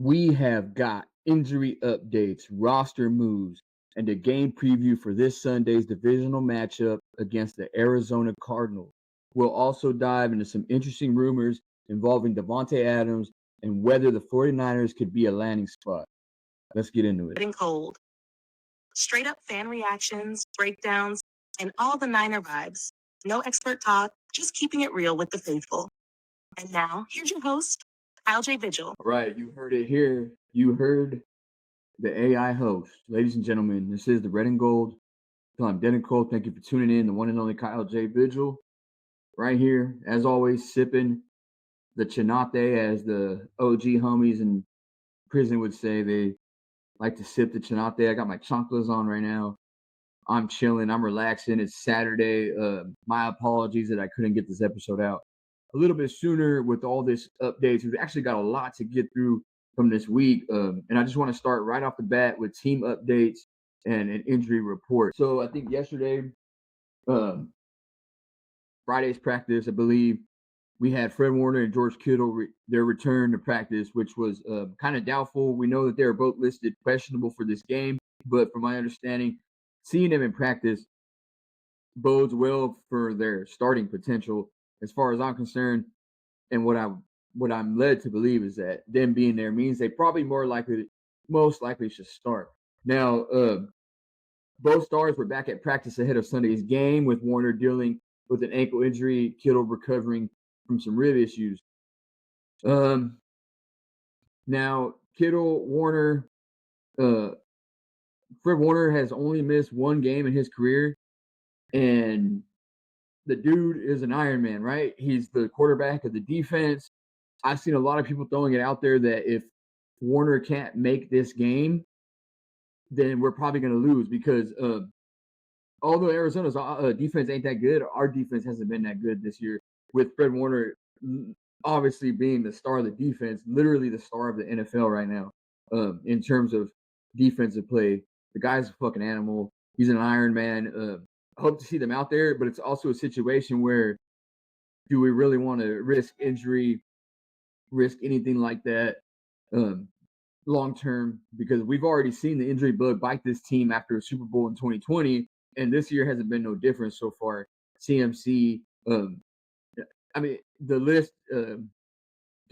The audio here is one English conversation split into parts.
We have got injury updates, roster moves, and a game preview for this Sunday's divisional matchup against the Arizona Cardinals. We'll also dive into some interesting rumors involving Davante Adams and whether the 49ers could be a landing spot. Let's get into it. Getting cold. Straight up fan reactions, breakdowns, and all the Niner vibes. No expert talk, just keeping it real with the faithful. And now, here's your host, Kyle J. Vigil. All right, you heard it here. You heard the AI host. Ladies and gentlemen, this is the Red and Gold. I'm Dennis Cole. Thank you for tuning in. The one and only Kyle J. Vigil. Right here, as always, sipping the chinate, as the OG homies in prison would say. They like to sip the chinate. I got my chocolates on right now. I'm chilling. I'm relaxing. It's Saturday. My apologies that I couldn't get this episode out a little bit sooner with all this updates. We've actually got a lot to get through from this week. And I just want to start right off the bat with team updates and an injury report. So I think yesterday, Friday's practice, I believe, we had Fred Warner and George Kittle, their return to practice, which was kind of doubtful. We know that they were both listed questionable for this game, but from my understanding, seeing them in practice bodes well for their starting potential, as far as I'm concerned. And what I'm led to believe is that them being there means they probably most likely should start. Now, both stars were back at practice ahead of Sunday's game, with Warner dealing with an ankle injury, Kittle recovering from some rib issues. Now, Kittle, Warner, Fred Warner has only missed one game in his career, and the dude is an Iron Man, right? He's the quarterback of the defense. I've seen a lot of people throwing it out there that if Warner can't make this game, then we're probably going to lose, because although Arizona's defense ain't that good, our defense hasn't been that good this year, with Fred Warner obviously being the star of the defense, literally the star of the NFL right now, in terms of defensive play. The guy's a fucking animal. He's an Iron Man. I hope to see them out there, but it's also a situation where, do we really want to risk injury, risk anything like that long term? Because we've already seen the injury bug bite this team after a Super Bowl in 2020, and this year hasn't been no different so far. CMC, I mean, the list can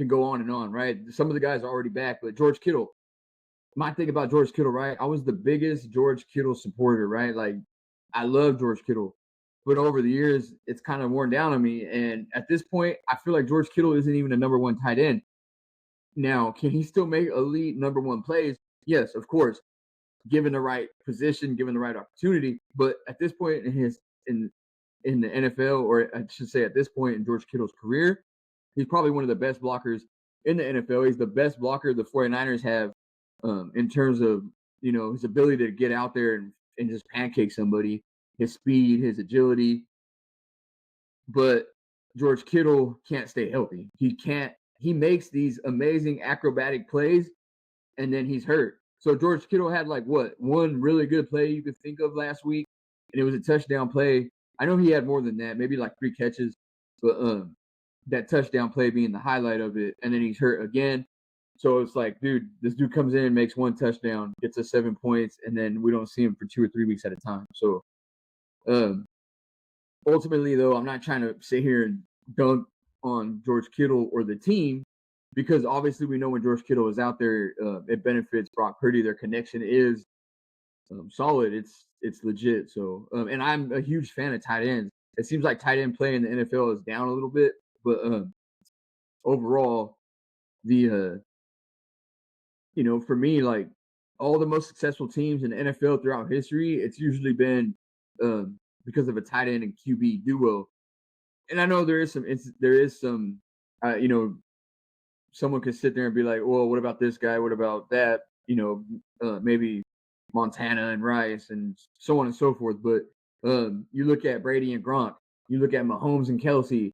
go on and on, right? Some of the guys are already back, but George Kittle, my thing about George Kittle, right? I was the biggest George Kittle supporter, right? Like, I love George Kittle, but over the years, it's kind of worn down on me. And at this point, I feel like George Kittle isn't even a number one tight end. Now, can he still make elite number one plays? Yes, of course, given the right position, given the right opportunity. But at this point in the NFL, or I should say at this point in George Kittle's career, he's probably one of the best blockers in the NFL. He's the best blocker the 49ers have in terms of, his ability to get out there and just pancake somebody, his speed, his agility. But George Kittle can't stay healthy. He makes these amazing acrobatic plays, and then he's hurt. So George Kittle had one really good play you could think of last week, and it was a touchdown play. I know he had more than that, maybe like 3 catches, but that touchdown play being the highlight of it, and then he's hurt again. So it's like, dude, this dude comes in, makes 1 touchdown, gets us 7 points, and then we don't see him for 2 or 3 weeks at a time. So ultimately, though, I'm not trying to sit here and dunk on George Kittle or the team, because obviously we know when George Kittle is out there, it benefits Brock Purdy. Their connection is solid. It's legit. So, and I'm a huge fan of tight ends. It seems like tight end play in the NFL is down a little bit, but overall, for me, like, all the most successful teams in the NFL throughout history, it's usually been because of a tight end and QB duo. And I know there is some, someone could sit there and be like, well, what about this guy? What about that? Maybe Montana and Rice and so on and so forth. But you look at Brady and Gronk, you look at Mahomes and Kelsey.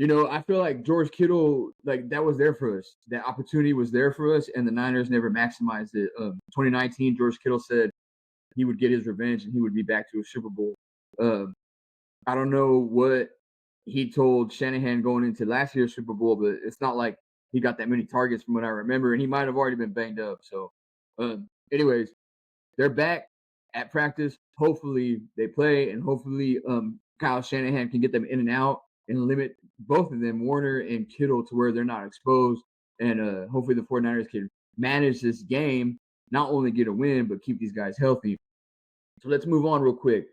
I feel like George Kittle, like, that was there for us. That opportunity was there for us, and the Niners never maximized it. 2019, George Kittle said he would get his revenge and he would be back to a Super Bowl. I don't know what he told Shanahan going into last year's Super Bowl, but it's not like he got that many targets from what I remember, and he might have already been banged up. So, anyways, they're back at practice. Hopefully they play, and hopefully Kyle Shanahan can get them in and out and limit both of them, Warner and Kittle, to where they're not exposed. And hopefully the 49ers can manage this game, not only get a win, but keep these guys healthy. So let's move on real quick.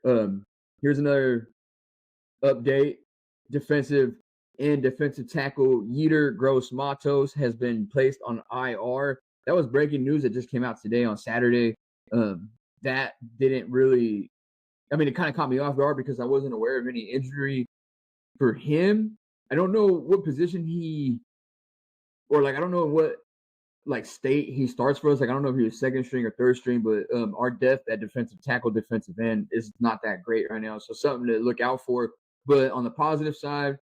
Here's another update. Defensive tackle Yetur Gross-Matos has been placed on IR. That was breaking news that just came out today on Saturday. That didn't really, I mean, it kind of caught me off guard because I wasn't aware of any injury for him. I don't know what position I don't know what state he starts for us. Like, I don't know if he was second string or third string, but our depth at defensive tackle, defensive end is not that great right now. So something to look out for. But on the positive side,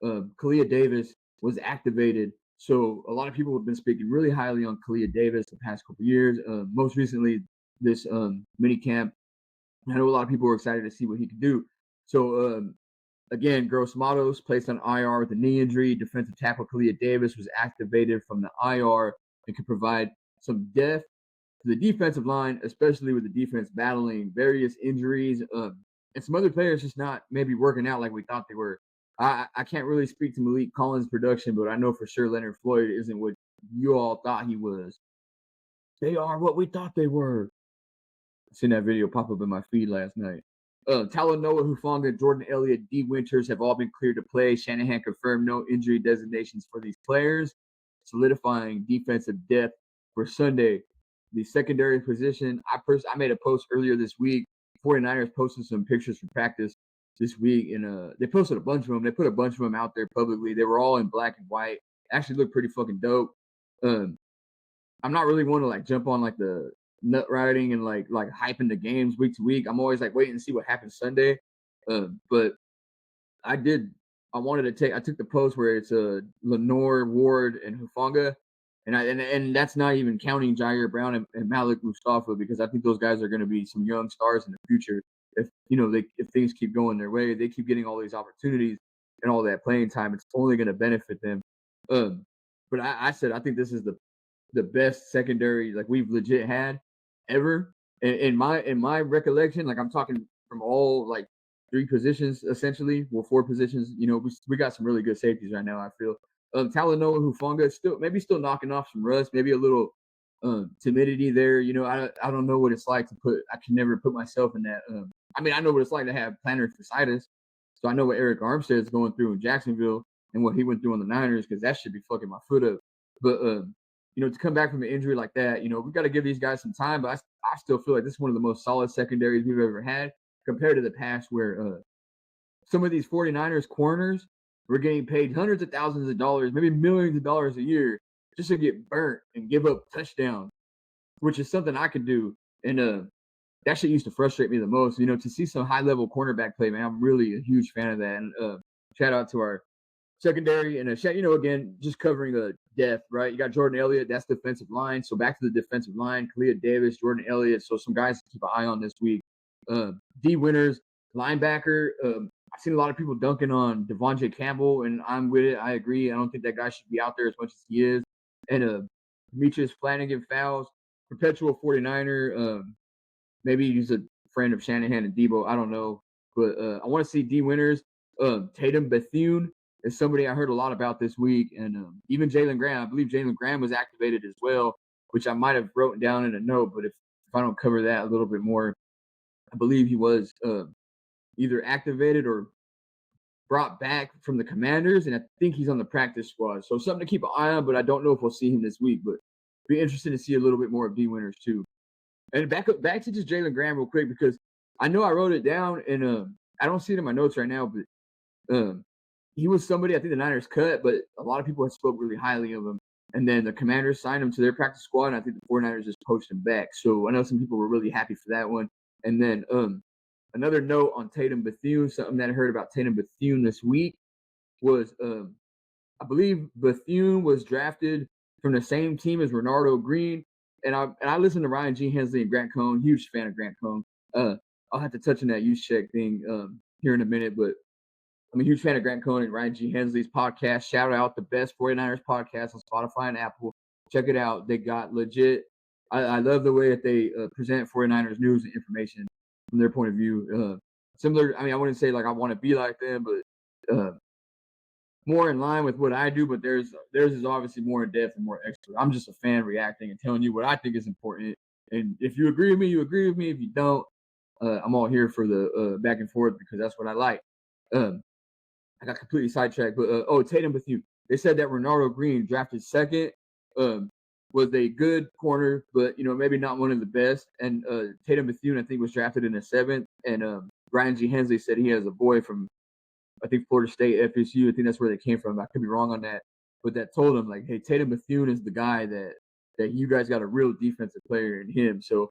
Kalia Davis was activated. So a lot of people have been speaking really highly on Kalia Davis the past couple of years. Most recently, this mini camp, I know a lot of people were excited to see what he could do. So again, Gross-Matos placed on IR with a knee injury. Defensive tackle Kalia Davis was activated from the IR and could provide some depth to the defensive line, especially with the defense battling various injuries and some other players just not maybe working out like we thought they were. I can't really speak to Malik Collins' production, but I know for sure Leonard Floyd isn't what you all thought he was. They are what we thought they were. I seen that video pop up in my feed last night. Talanoa Hufanga, Jordan Elliott, D. Winters have all been cleared to play. Shanahan confirmed no injury designations for these players, solidifying defensive depth for Sunday. The secondary position, I made a post earlier this week. 49ers posted some pictures from practice this week, and they posted a bunch of them. They put a bunch of them out there publicly. They were all in black and white. Actually looked pretty fucking dope. I'm not really one to jump on the nut riding and like hyping the games week to week. I'm always waiting to see what happens Sunday. But I took the post where it's Lenore, Ward, and Hufanga. And that's not even counting Jair Brown and Malik Mustafa, because I think those guys are going to be some young stars in the future. If if things keep going their way, they keep getting all these opportunities and all that playing time, it's only going to benefit them. But I said I think this is the best secondary we've legit had ever. In my recollection, I'm talking from all three positions essentially, well, four positions. We got some really good safeties right now, I feel. Talanoa Hufanga still knocking off some rust, maybe a little timidity there. I don't know what it's like I can never put myself in that. I know what it's like to have plantar fasciitis, so I know what Eric Armstead is going through in Jacksonville and what he went through on the Niners, because that should be fucking my foot up. But to come back from an injury like that, we got to give these guys some time. But I still feel like this is one of the most solid secondaries we've ever had compared to the past, where some of these 49ers corners were getting paid hundreds of thousands of dollars, maybe millions of dollars a year, just to get burnt and give up touchdowns, which is something I could do. And that shit used to frustrate me the most. To see some high-level cornerback play, man, I'm really a huge fan of that. And shout out to our secondary, and again, just covering the depth, right? You got Jordan Elliott, that's defensive line. So back to the defensive line, Kalia Davis, Jordan Elliott. So some guys to keep an eye on this week. D. Winters, linebacker. I've seen a lot of people dunking on Devontae Campbell, and I'm with it. I agree. I don't think that guy should be out there as much as he is. And Demetrius Flanagan Fowles, perpetual 49er. Maybe he's a friend of Shanahan and Deebo. I don't know. But I want to see D. Winters. Tatum Bethune is somebody I heard a lot about this week. And even Jalen Graham. I believe Jalen Graham was activated as well, which I might have written down in a note. But if I don't cover that a little bit more, I believe he was either activated or brought back from the Commanders, and I think he's on the practice squad. So something to keep an eye on, but I don't know if we'll see him this week. But be interested to see a little bit more of D. Winters too. And back to just Jalen Graham real quick, because I know I wrote it down, and I don't see it in my notes right now, but he was somebody I think the Niners cut, but a lot of people have spoke really highly of him. And then the Commanders signed him to their practice squad, and I think the 49ers just poached him back. So I know some people were really happy for that one. And then another note on Tatum Bethune, something that I heard about Tatum Bethune this week was I believe Bethune was drafted from the same team as Renardo Green. And I listen to Ryan G. Hensley and Grant Cohn, huge fan of Grant Cohn. I'll have to touch on that use check thing here in a minute, but I'm a huge fan of Grant Cohn and Ryan G. Hensley's podcast. Shout out the best 49ers podcast on Spotify and Apple. Check it out. They got legit. I love the way that they present 49ers news and information from their point of view. Similar, I mean, I wouldn't say like I want to be like them, but more in line with what I do. But theirs is obviously more in depth and more expert. I'm just a fan reacting and telling you what I think is important. And if you agree with me, you agree with me. If you don't, I'm all here for the back and forth because that's what I like. I got completely sidetracked, but Tatum with you. They said that Ronaldo Green, drafted second, was a good corner, but maybe not one of the best. And Tatum Bethune, I think, was drafted in the seventh. And Ryan G. Hensley said he has a boy from, I think, Florida State, FSU. I think that's where they came from. I could be wrong on that, but that told him like, hey, Tatum Bethune is the guy that you guys got a real defensive player in him. So,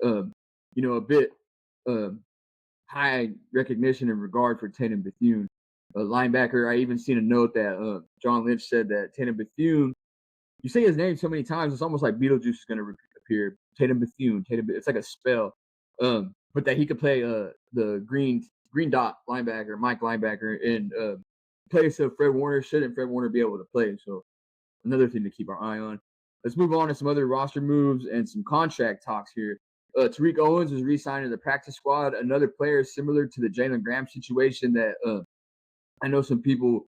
a bit high recognition and regard for Tatum Bethune. A linebacker, I even seen a note that John Lynch said that Tatum Bethune, you say his name so many times, it's almost like Beetlejuice is going to appear. Tatum Bethune, it's like a spell. But that he could play the green dot linebacker, Mike linebacker, in place of Fred Warner. Shouldn't Fred Warner be able to play? So another thing to keep our eye on. Let's move on to some other roster moves and some contract talks here. Tariq Owens was re-signed to the practice squad. Another player similar to the Jalen Graham situation that I know some people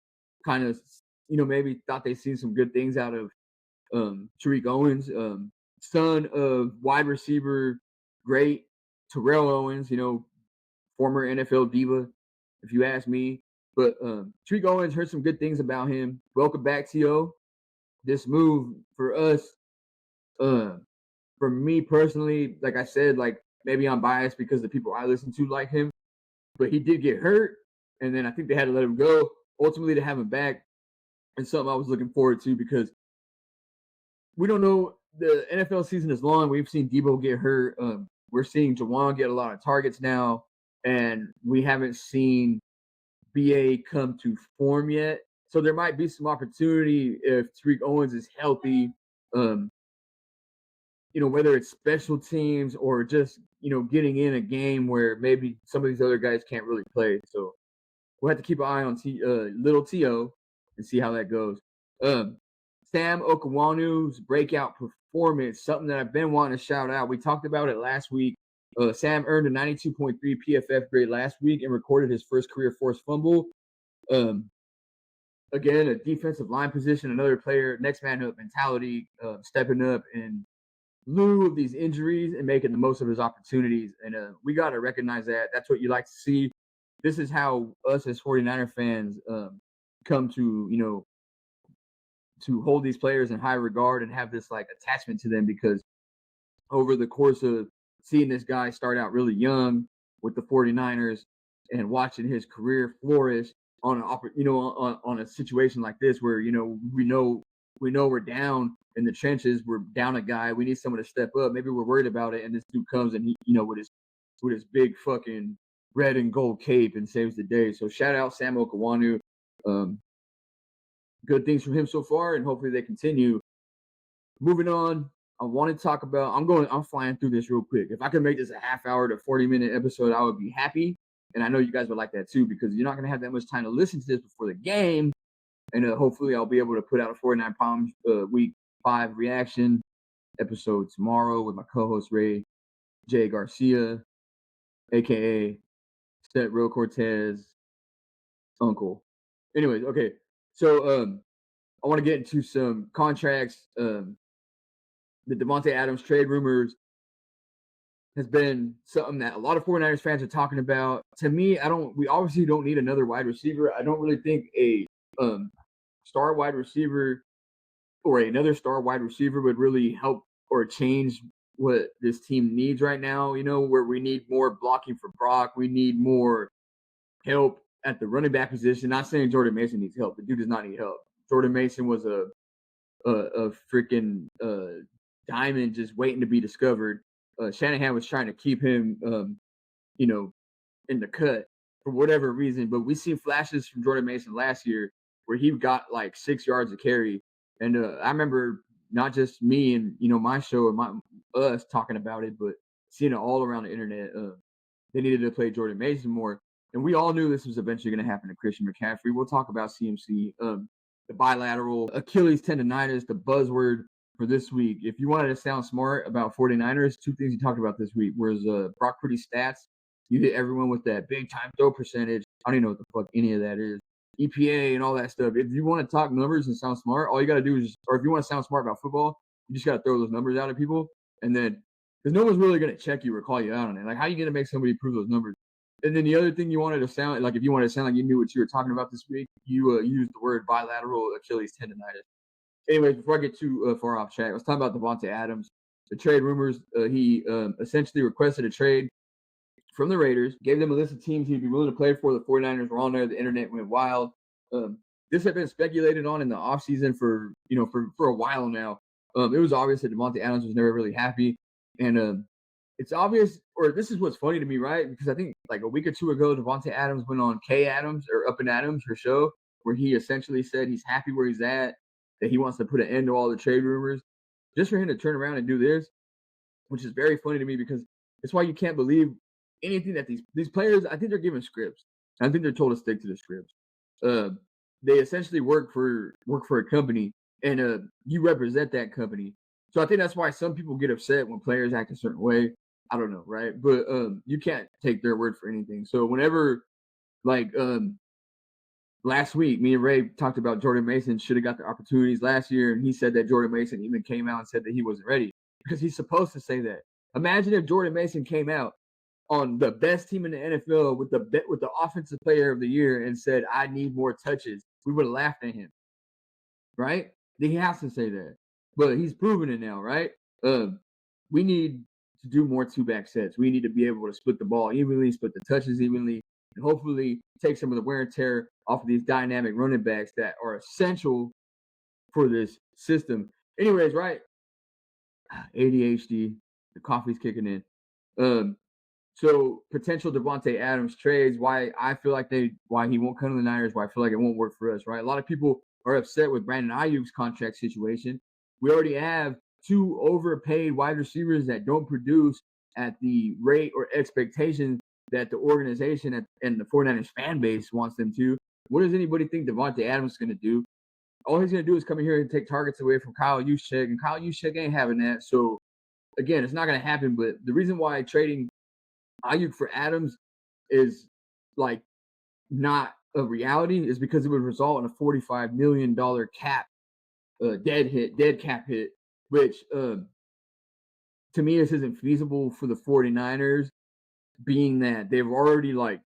kind of, maybe thought they seen some good things out of Tariq Owens, son of wide receiver great Terrell Owens, former NFL diva, if you ask me. But Tariq Owens, heard some good things about him. Welcome back, T.O. This move for us, for me personally, like I said, like maybe I'm biased because the people I listen to like him, but he did get hurt. And then I think they had to let him go. Ultimately, to have him back is something I was looking forward to because we don't know. The NFL season is long. We've seen Deebo get hurt. We're seeing Jawan get a lot of targets now. And we haven't seen BA come to form yet. So there might be some opportunity if Tariq Owens is healthy, whether it's special teams or just, getting in a game where maybe some of these other guys can't really play. So we'll have to keep an eye on little T.O. and see how that goes. Sam Okawanu's breakout performance, something that I've been wanting to shout out. We talked about it last week. Sam earned a 92.3 PFF grade last week and recorded his first career forced fumble. Again, a defensive line position, another player, next man up mentality, stepping up in lieu of these injuries and making the most of his opportunities. And we got to recognize that. That's what you like to see. This is how us as 49er fans come to, to hold these players in high regard and have this like attachment to them, because over the course of seeing this guy start out really young with the 49ers and watching his career flourish on on a situation like this where, we know we're down in the trenches, we're down a guy, we need someone to step up. Maybe we're worried about it, and this dude comes and he, with his big fucking red and gold cape and saves the day. So shout out Sam Okawanu. Good things from him so far, and hopefully they continue. Moving on, I want to talk about, I'm flying through this real quick. If I could make this a half hour to 40-minute episode, I would be happy. And I know you guys would like that too, because you're not going to have that much time to listen to this before the game. And hopefully I'll be able to put out a 49 Palms week 5 reaction episode tomorrow with my co-host Ray J. Garcia, a.k.a. Set Real Cortez uncle. Anyways, okay. So I want to get into some contracts. The Davante Adams trade rumors has been something that a lot of 49ers fans are talking about. To me, we obviously don't need another wide receiver. I don't really think a star wide receiver or another star wide receiver would really help or change what this team needs right now, where we need more blocking for Brock. We need more help at the running back position. Not saying Jordan Mason needs help. The dude does not need help. Jordan Mason was a freaking diamond just waiting to be discovered. Shanahan was trying to keep him, in the cut for whatever reason. But we seen flashes from Jordan Mason last year where he got like 6 yards of carry. And I remember not just me and, my show and us talking about it, but seeing it all around the internet. They needed to play Jordan Mason more. and we all knew this was eventually going to happen to Christian McCaffrey. We'll talk about CMC, the bilateral Achilles tendonitis, the buzzword for this week. If you wanted to sound smart about 49ers, two things you talked about this week was Brock Purdy's stats. You hit everyone with that big time throw percentage. I don't even know what the fuck any of that is. EPA and all that stuff. If you want to talk numbers and sound smart, all you got to do is, or if you want to sound smart about football, you just got to throw those numbers out at people. And then, because no one's really going to check you or call you out on it. Like, how are you going to make somebody prove those numbers? And then the other thing you wanted to sound like, if you wanted to sound like you knew what you were talking about this week, you used the word bilateral Achilles tendonitis. Anyways, before I get too far off track, let's talk about Davante Adams. The trade rumors, he essentially requested a trade from the Raiders, gave them a list of teams he'd be willing to play for. The 49ers were on there. The internet went wild. This had been speculated on in the offseason for a while now. It was obvious that Davante Adams was never really happy. And it's obvious, or this is what's funny to me, right? Because I think like a week or two ago, Davante Adams went on K Adams or Up and Adams, her show, where he essentially said he's happy where he's at, that he wants to put an end to all the trade rumors. Just for him to turn around and do this, which is very funny to me, because it's why you can't believe anything that these players, I think they're given scripts. I think they're told to stick to the scripts. They essentially work for a company, and you represent that company. So I think that's why some people get upset when players act a certain way. I don't know, right? But you can't take their word for anything. So whenever, like, last week, me and Ray talked about Jordan Mason should have got the opportunities last year, and he said that Jordan Mason even came out and said that he wasn't ready because he's supposed to say that. Imagine if Jordan Mason came out on the best team in the NFL with the offensive player of the year and said, "I need more touches." We would have laughed at him, right? He has to say that, but he's proven it now, right? We need to do more two-back sets. We need to be able to split the ball evenly, split the touches evenly, and hopefully take some of the wear and tear off of these dynamic running backs that are essential for this system. Anyways, right? ADHD, the coffee's kicking in. So potential Davante Adams trades, why I feel like why he won't come to the Niners, why I feel like it won't work for us, right? A lot of people are upset with Brandon Aiyuk's contract situation. We already have two overpaid wide receivers that don't produce at the rate or expectation that the organization and the 49ers fan base wants them to. What does anybody think Davante Adams is going to do? All he's going to do is come in here and take targets away from Kyle Juszczyk, and Kyle Juszczyk ain't having that. So, again, it's not going to happen. But the reason why trading Aiyuk for Adams is like not a reality is because it would result in a $45 million cap dead cap hit, which to me this isn't feasible for the 49ers, being that they've already like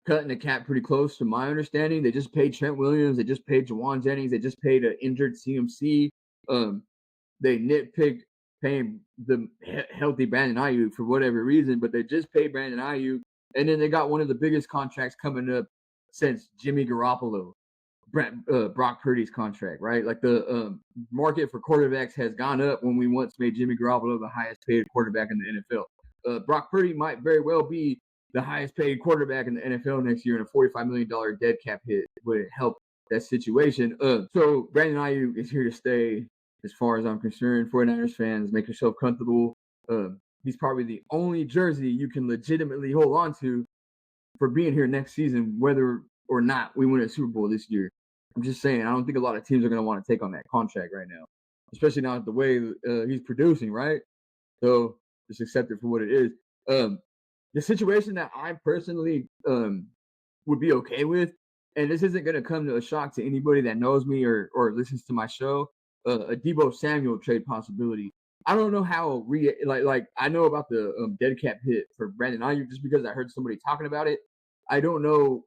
cutting the cap pretty close to my understanding. They just paid Trent Williams, they just paid Jawan Jennings, they just paid an injured CMC. They nitpicked paying the healthy Brandon Aiyuk for whatever reason, but they just paid Brandon Aiyuk, and then they got one of the biggest contracts coming up since Jimmy Garoppolo, Brock Purdy's contract, right? Like the market for quarterbacks has gone up when we once made Jimmy Garoppolo the highest paid quarterback in the NFL. Brock Purdy might very well be the highest paid quarterback in the NFL next year, and a $45 million dead cap hit would help that situation. So Brandon Aiyuk is here to stay. As far as I'm concerned, 49ers fans, make yourself comfortable. He's probably the only jersey you can legitimately hold on to for being here next season, whether or not we win a Super Bowl this year. I'm just saying, I don't think a lot of teams are going to want to take on that contract right now, especially not the way he's producing, right? So just accept it for what it is. The situation that I personally would be okay with, and this isn't going to come to a shock to anybody that knows me or listens to my show, a Deebo Samuel trade possibility. I don't know how like I know about the dead cap hit for Brandon Aiyuk just because I heard somebody talking about it. I don't know,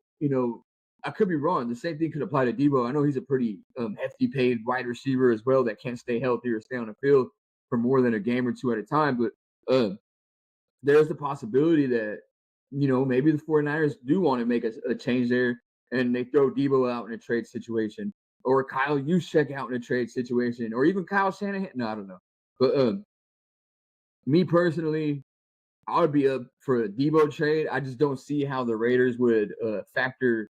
I could be wrong. The same thing could apply to Deebo. I know he's a pretty hefty paid wide receiver as well that can't stay healthy or stay on the field for more than a game or two at a time. But there's the possibility that, maybe the 49ers do want to make a change there and they throw Deebo out in a trade situation, or Kyle Juszczyk out in a trade situation, or even Kyle Shanahan. No, I don't know. But me personally, I would be up for a Deebo trade. I just don't see how the Raiders would factor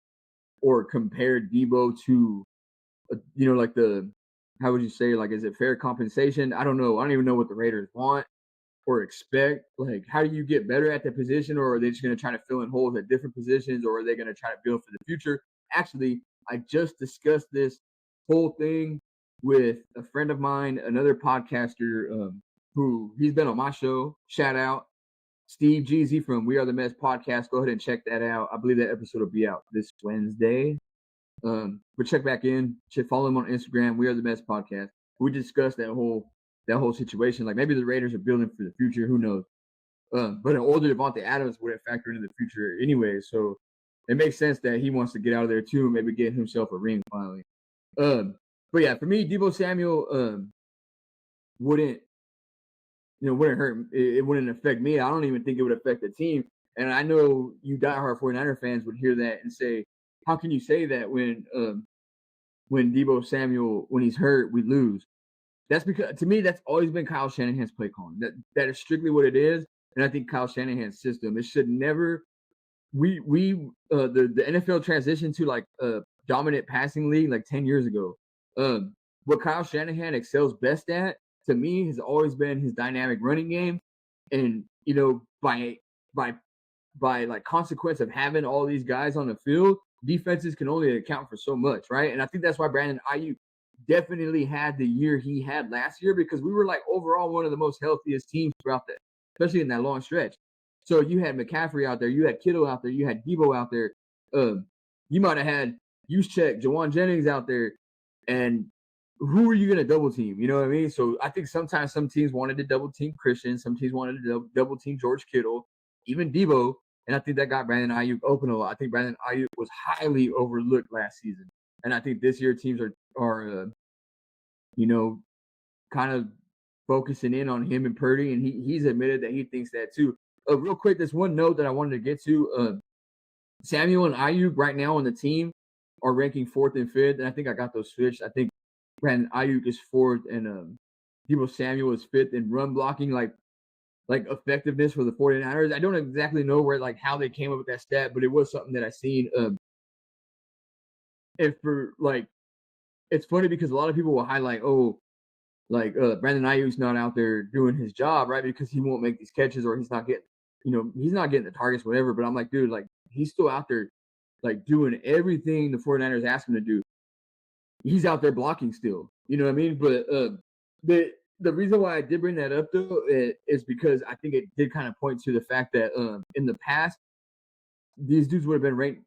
or compare Deebo to, like how would you say, like, is it fair compensation? I don't know. I don't even know what the Raiders want. or expect? Like, how do you get better at the position, or are they just going to try to fill in holes at different positions, or are they going to try to build for the future? Actually, I just discussed this whole thing with a friend of mine, another podcaster, who he's been on my show. Shout out Steve Jeezy from We Are the Mess podcast. Go ahead and check that out. I believe that episode will be out this Wednesday. But check back in. Follow him on Instagram. We Are the Mess podcast. We discussed that whole situation. Like maybe the Raiders are building for the future. Who knows? But an older Davante Adams would have factored into the future anyway. So it makes sense that he wants to get out of there too. Maybe get himself a ring finally. But yeah, for me, Deebo Samuel wouldn't hurt. It wouldn't affect me. I don't even think it would affect the team. And I know you diehard 49er fans would hear that and say, how can you say that when Deebo Samuel, when he's hurt, we lose? That's because, to me, that's always been Kyle Shanahan's play calling. That is strictly what it is. And I think Kyle Shanahan's system, it should never, the NFL transitioned to like a dominant passing league like 10 years ago. What Kyle Shanahan excels best at, to me, has always been his dynamic running game. And, by like consequence of having all these guys on the field, defenses can only account for so much, right? And I think that's why Brandon Aiyuk definitely had the year he had last year, because we were like overall one of the most healthiest teams throughout that, especially in that long stretch. So you had McCaffrey out there, you had Kittle out there, you had Deebo out there. You might have had Juszczyk, Jawan Jennings out there, and who are you going to double team? You know what I mean? So I think sometimes some teams wanted to double team Christian, some teams wanted to double team George Kittle, even Deebo. And I think that got Brandon Aiyuk open a lot. I think Brandon Aiyuk was highly overlooked last season. And I think this year teams are kind of focusing in on him and Purdy, and he's admitted that he thinks that too. Real quick, there's one note that I wanted to get to. Samuel and Aiyuk right now on the team are ranking 4th and 5th, and I think I got those switched. I think Brandon Aiyuk is 4th, and Deebo Samuel is 5th in run blocking, like effectiveness for the 49ers. I don't exactly know how they came up with that stat, but it was something that I seen. It's funny because a lot of people will highlight, Brandon Aiyuk's not out there doing his job, right? Because he won't make these catches, or he's not getting the targets, whatever. But I'm like, dude, he's still out there, doing everything the 49ers ask him to do. He's out there blocking still, you know what I mean? But the reason why I did bring that up though is because I think it did kind of point to the fact that in the past, these dudes would have been ranked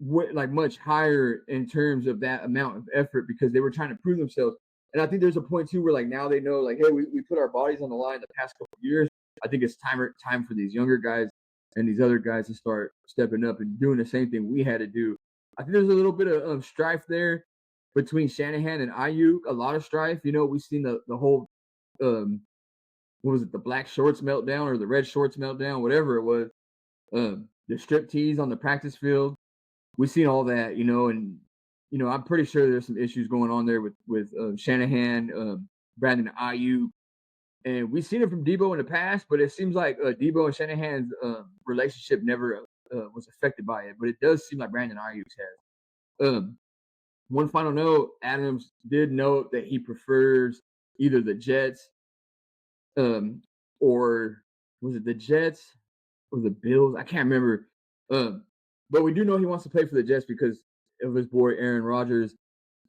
much higher in terms of that amount of effort, because they were trying to prove themselves. And I think there's a point too where now they know hey, we put our bodies on the line the past couple of years. I think it's time for these younger guys and these other guys to start stepping up and doing the same thing we had to do. I think there's a little bit of strife there between Shanahan and Aiyuk, a lot of strife. We've seen the whole what was it, the black shorts meltdown or the red shorts meltdown, whatever it was, the strip tease on the practice field. We've seen all that, and I'm pretty sure there's some issues going on there with Shanahan, Brandon Aiyuk, and we've seen it from Deebo in the past. But it seems like Deebo and Shanahan's relationship never was affected by it. But it does seem like Brandon Aiyuk's has. One final note: Adams did note that he prefers either the Jets, or was it the Jets or the Bills? I can't remember. But we do know he wants to play for the Jets because of his boy Aaron Rodgers,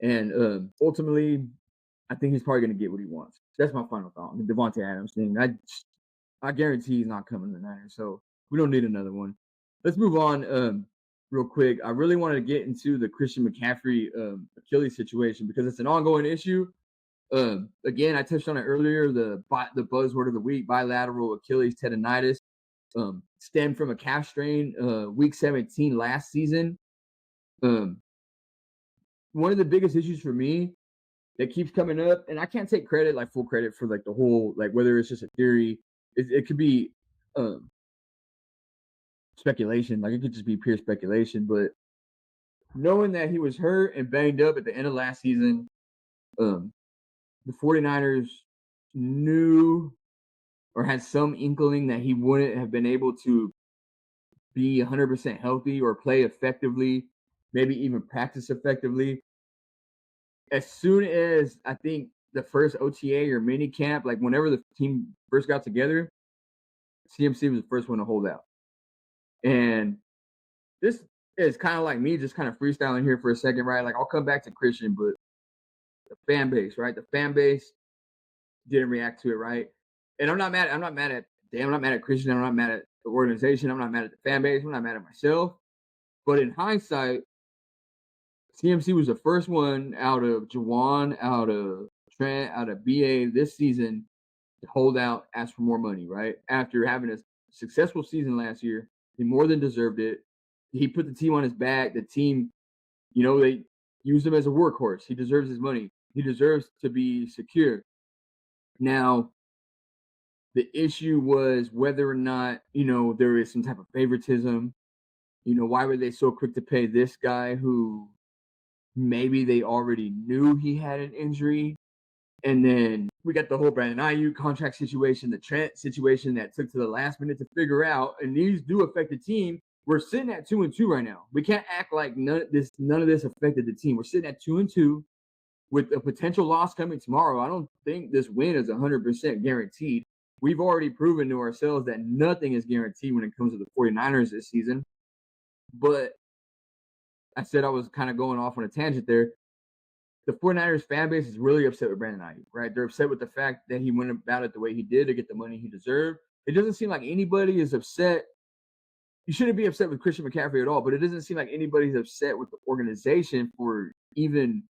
and ultimately, I think he's probably going to get what he wants. That's my final thought on the Davante Adams thing. I guarantee he's not coming to the Niners, so we don't need another one. Let's move on real quick. I really wanted to get into the Christian McCaffrey Achilles situation because it's an ongoing issue. Again, I touched on it earlier. The buzzword of the week: bilateral Achilles tendonitis. Stemmed from a calf strain week 17 last season. One of the biggest issues for me that keeps coming up, and I can't take credit, full credit for the whole, whether it's just a theory, it could be speculation, it could just be pure speculation, but knowing that he was hurt and banged up at the end of last season, the 49ers knew or had some inkling that he wouldn't have been able to be 100% healthy or play effectively, maybe even practice effectively. As soon as I think the first OTA or mini camp, whenever the team first got together, CMC was the first one to hold out. And this is kind of like me just kind of freestyling here for a second, right? Like I'll come back to Christian, but the fan base, right? The fan base didn't react to it, right? And I'm not mad at Christian. I'm not mad at the organization. I'm not mad at the fan base. I'm not mad at myself. But in hindsight, CMC was the first one out of Jawan, out of Trent, out of BA this season to hold out, ask for more money, right? After having a successful season last year, he more than deserved it. He put the team on his back. The team, they used him as a workhorse. He deserves his money. He deserves to be secure. Now, the issue was whether or not, there is some type of favoritism. Why were they so quick to pay this guy who maybe they already knew he had an injury? And then we got the whole Brandon Aiyuk contract situation, the Trent situation that took to the last minute to figure out. And these do affect the team. We're sitting at 2-2 right now. We can't act like none of this affected the team. We're sitting at 2-2 with a potential loss coming tomorrow. I don't think this win is 100% guaranteed. We've already proven to ourselves that nothing is guaranteed when it comes to the 49ers this season. But I said I was kind of going off on a tangent there. The 49ers fan base is really upset with Brandon Aiyuk, right? They're upset with the fact that he went about it the way he did to get the money he deserved. It doesn't seem like anybody is upset. You shouldn't be upset with Christian McCaffrey at all, but it doesn't seem like anybody's upset with the organization for even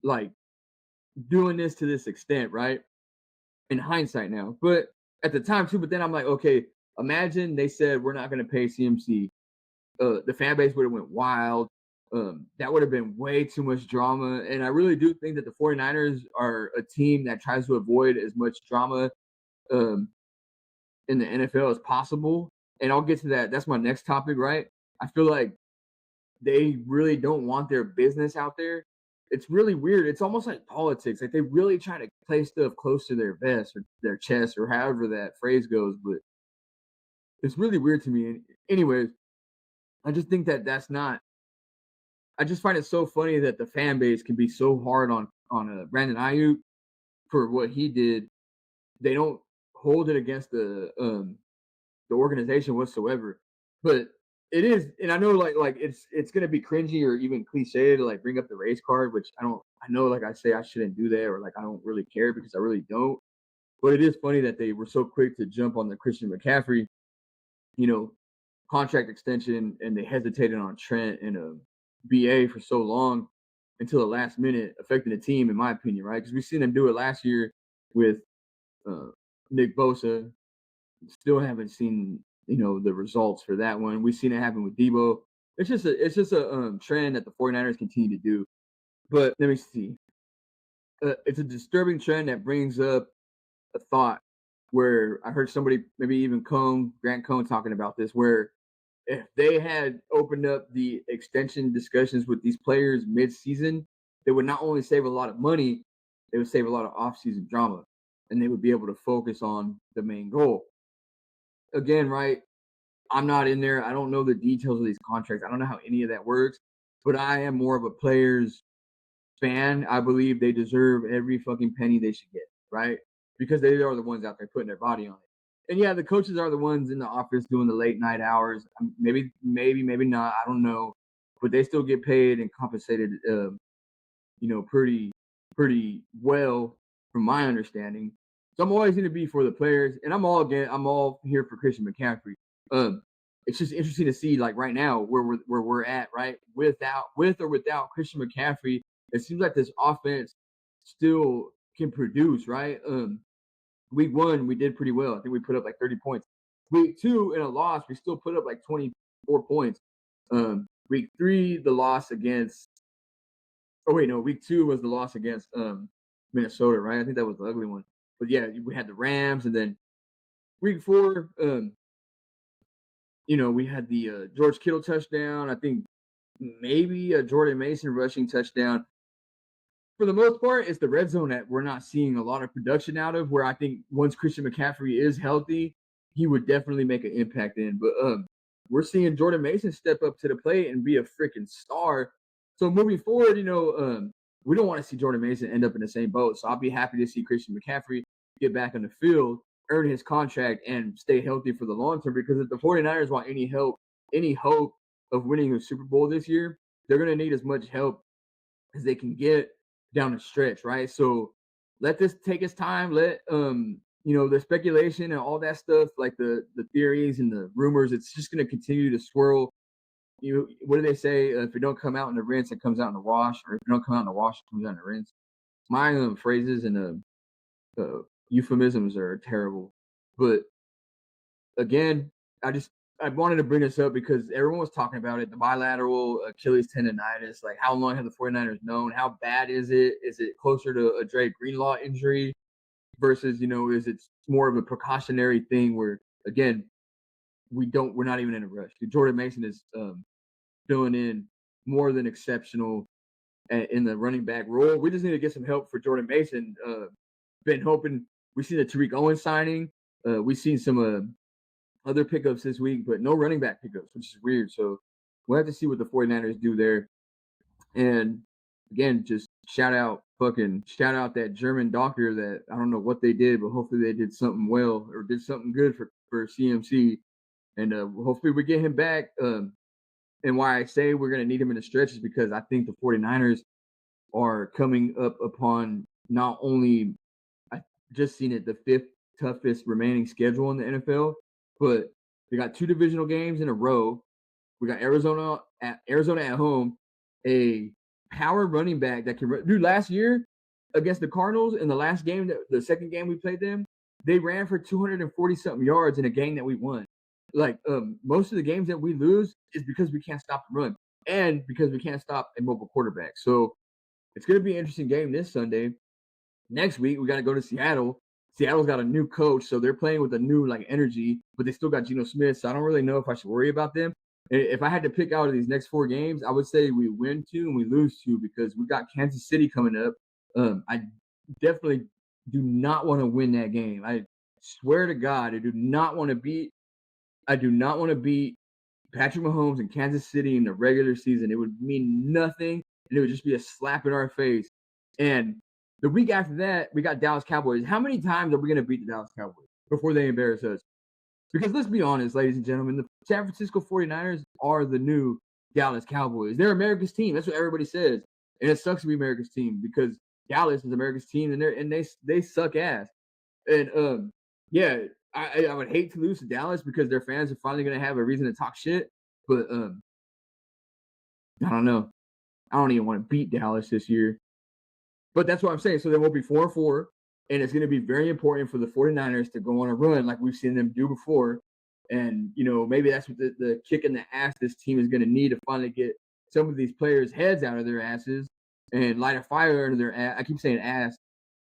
like doing this to this extent, right? In hindsight now. But at the time too, but then I'm like, okay, imagine they said we're not going to pay CMC. The fan base would have went wild. That would have been way too much drama. And I really do think that the 49ers are a team that tries to avoid as much drama in the NFL as possible. And I'll get to that. That's my next topic, right? I feel like they really don't want their business out there. It's really weird. It's almost like politics. Like they really try to play stuff close to their vest or their chest or however that phrase goes. But it's really weird to me. Anyways, I just think that that's not. I just find it so funny that the fan base can be so hard on Brandon Aiyuk for what he did. They don't hold it against the organization whatsoever. But it is, and I know like it's gonna be cringy or even cliche to like bring up the race card, which I don't. I know like I say I shouldn't do that or like I don't really care because I really don't. But it is funny that they were so quick to jump on the Christian McCaffrey, contract extension, and they hesitated on Trent and BA for so long until the last minute, affecting the team, in my opinion, right? Because we've seen them do it last year with Nick Bosa. Still haven't seen the results for that one. We've seen it happen with Deebo. It's just a trend that the 49ers continue to do. But let me see. It's a disturbing trend that brings up a thought where I heard somebody, maybe even Grant Cohn, talking about this, where if they had opened up the extension discussions with these players mid-season, they would not only save a lot of money, they would save a lot of off-season drama, and they would be able to focus on the main goal. Again, right, I'm not in there. I don't know the details of these contracts. I don't know how any of that works, but I am more of a players fan. I believe they deserve every fucking penny they should get, right? Because they are the ones out there putting their body on it. And yeah, the coaches are the ones in the office doing the late night hours. Maybe not. I don't know, but they still get paid and compensated, pretty well, from my understanding. So I'm always going to be for the players, and I'm all here for Christian McCaffrey. It's just interesting to see, like right now, where we're at, right? With or without Christian McCaffrey, it seems like this offense still can produce, right? Week 1, we did pretty well. I think we put up like 30 points. Week 2, in a loss, we still put up like 24 points. Week 3, the loss against. Oh wait, no. Week 2 was the loss against Minnesota, right? I think that was the ugly one. But yeah, we had the Rams, and then week 4, we had the George Kittle touchdown. I think maybe a Jordan Mason rushing touchdown. For the most part, it's the red zone that we're not seeing a lot of production out of, where I think once Christian McCaffrey is healthy, he would definitely make an impact in. But we're seeing Jordan Mason step up to the plate and be a freaking star. So moving forward, we don't want to see Jordan Mason end up in the same boat. So I'll be happy to see Christian McCaffrey get back on the field earn his contract and stay healthy for the long term. Because if the 49ers want any hope of winning a Super Bowl this year, they're going to need as much help as they can get down the stretch, right? So let this take its time. Let the speculation and all that stuff, like the theories and the rumors, it's just going to continue to swirl. What do they say? If it don't come out in the rinse, it comes out in the wash, or if it don't come out in the wash, it comes out in the rinse. My phrases and euphemisms are terrible, but again, I wanted to bring this up because everyone was talking about it, the bilateral Achilles tendonitis. Like, how long have the 49ers known? How bad is it? Is it closer to a Dre Greenlaw injury versus, is it more of a precautionary thing where, again, we're not even in a rush. Jordan Mason is filling in more than exceptional in the running back role. We just need to get some help for Jordan Mason. Been hoping. We've seen the Tariq Owen signing. We've seen some other pickups this week, but no running back pickups, which is weird. So we'll have to see what the 49ers do there. And again, just shout out that German doctor that I don't know what they did, but hopefully they did something well or did something good for CMC. And hopefully we get him back. And why I say we're going to need him in the stretch is because I think the 49ers are coming up upon not only, I just seen it, the 5th toughest remaining schedule in the NFL, but they got 2 divisional games in a row. We got Arizona at home, a power running back that can run. Dude, last year against the Cardinals in the last game, the second game we played them, they ran for 240 something yards in a game that we won. Like most of the games that we lose is because we can't stop the run and because we can't stop a mobile quarterback. So it's going to be an interesting game this Sunday. Next week, we got to go to Seattle. Seattle's got a new coach, so they're playing with a new energy, but they still got Geno Smith. So I don't really know if I should worry about them. If I had to pick out of these next 4 games, I would say we win 2 and we lose 2 because we got Kansas City coming up. I definitely do not want to win that game. I swear to God, I do not want to beat Patrick Mahomes in Kansas City in the regular season. It would mean nothing, and it would just be a slap in our face. And the week after that, we got Dallas Cowboys. How many times are we going to beat the Dallas Cowboys before they embarrass us? Because let's be honest, ladies and gentlemen, the San Francisco 49ers are the new Dallas Cowboys. They're America's team. That's what everybody says. And it sucks to be America's team because Dallas is America's team, and they suck ass. And yeah, I would hate to lose to Dallas because their fans are finally going to have a reason to talk shit. But I don't know. I don't even want to beat Dallas this year. But that's what I'm saying. So then we'll be 4-4, and it's going to be very important for the 49ers to go on a run like we've seen them do before. And, maybe that's what the kick in the ass this team is going to need to finally get some of these players' heads out of their asses and light a fire under their ass. I keep saying ass.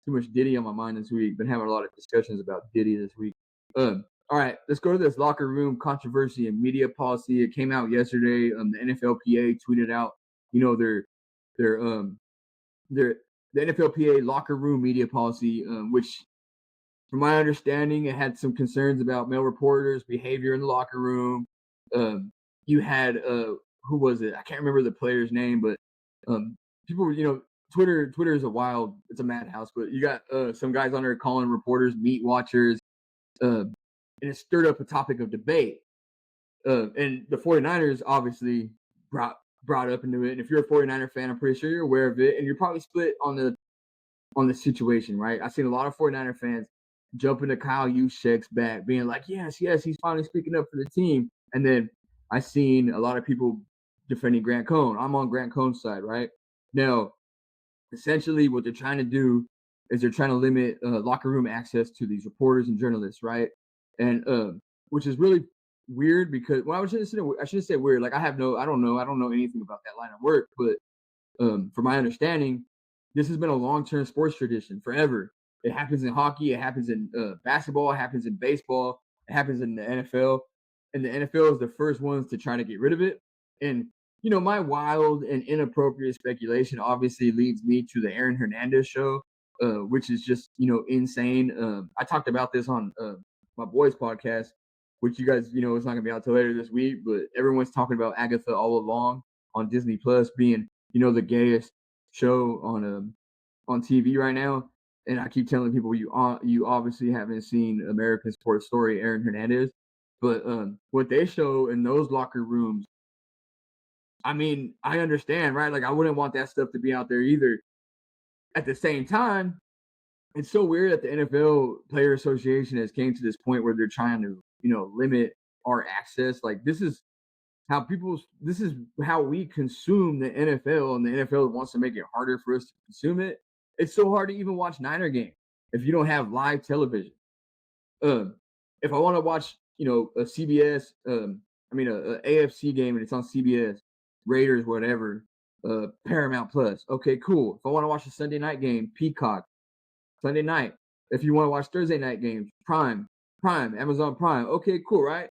Too much Diddy on my mind this week. Been having a lot of discussions about Diddy this week. All right, let's go to this locker room controversy and media policy. It came out yesterday. The NFLPA tweeted out, the NFLPA locker room media policy, which, from my understanding, it had some concerns about male reporters' behavior in the locker room. You had who was it? I can't remember the player's name, but people, Twitter is it's a madhouse. But you got some guys on there calling reporters meat watchers, and it stirred up a topic of debate. And the 49ers obviously brought up into it. And if you're a 49er fan, I'm pretty sure you're aware of it. And you're probably split on the situation, right? I've seen a lot of 49er fans jump into Kyle Juszczyk's back, being like, yes, he's finally speaking up for the team. And then I've seen a lot of people defending Grant Cohn. I'm on Grant Cohn's side, right? Now, essentially what they're trying to do is they're trying to limit locker room access to these reporters and journalists, right? And which is really weird because, well, I shouldn't say weird. Like, I don't know anything about that line of work, but from my understanding, this has been a long-term sports tradition forever. It happens in hockey, it happens in basketball, it happens in baseball, it happens in the NFL, and the NFL is the first ones to try to get rid of it. And my wild and inappropriate speculation obviously leads me to the Aaron Hernandez show, which is just insane. I talked about this on my boys' podcast, which you guys it's not gonna be out till later this week, but everyone's talking about Agatha All Along on Disney Plus being the gayest show on TV right now. and I keep telling people you obviously haven't seen American Sports Story, Aaron Hernandez, but what they show in those locker rooms, I mean, I understand, right? Like I wouldn't want that stuff to be out there either. At the same time, it's so weird that the NFL Player Association has came to this point where they're trying to, limit our access. Like this is how we consume the NFL, and the NFL wants to make it harder for us to consume it. It's so hard to even watch Niner game if you don't have live television. Um, if I want to watch, a CBS, a AFC game and it's on CBS, Raiders, whatever, Paramount Plus. Okay, cool. If I want to watch a Sunday night game, Peacock, Sunday night. If you want to watch Thursday night games, Prime, Amazon Prime. Okay, cool, right?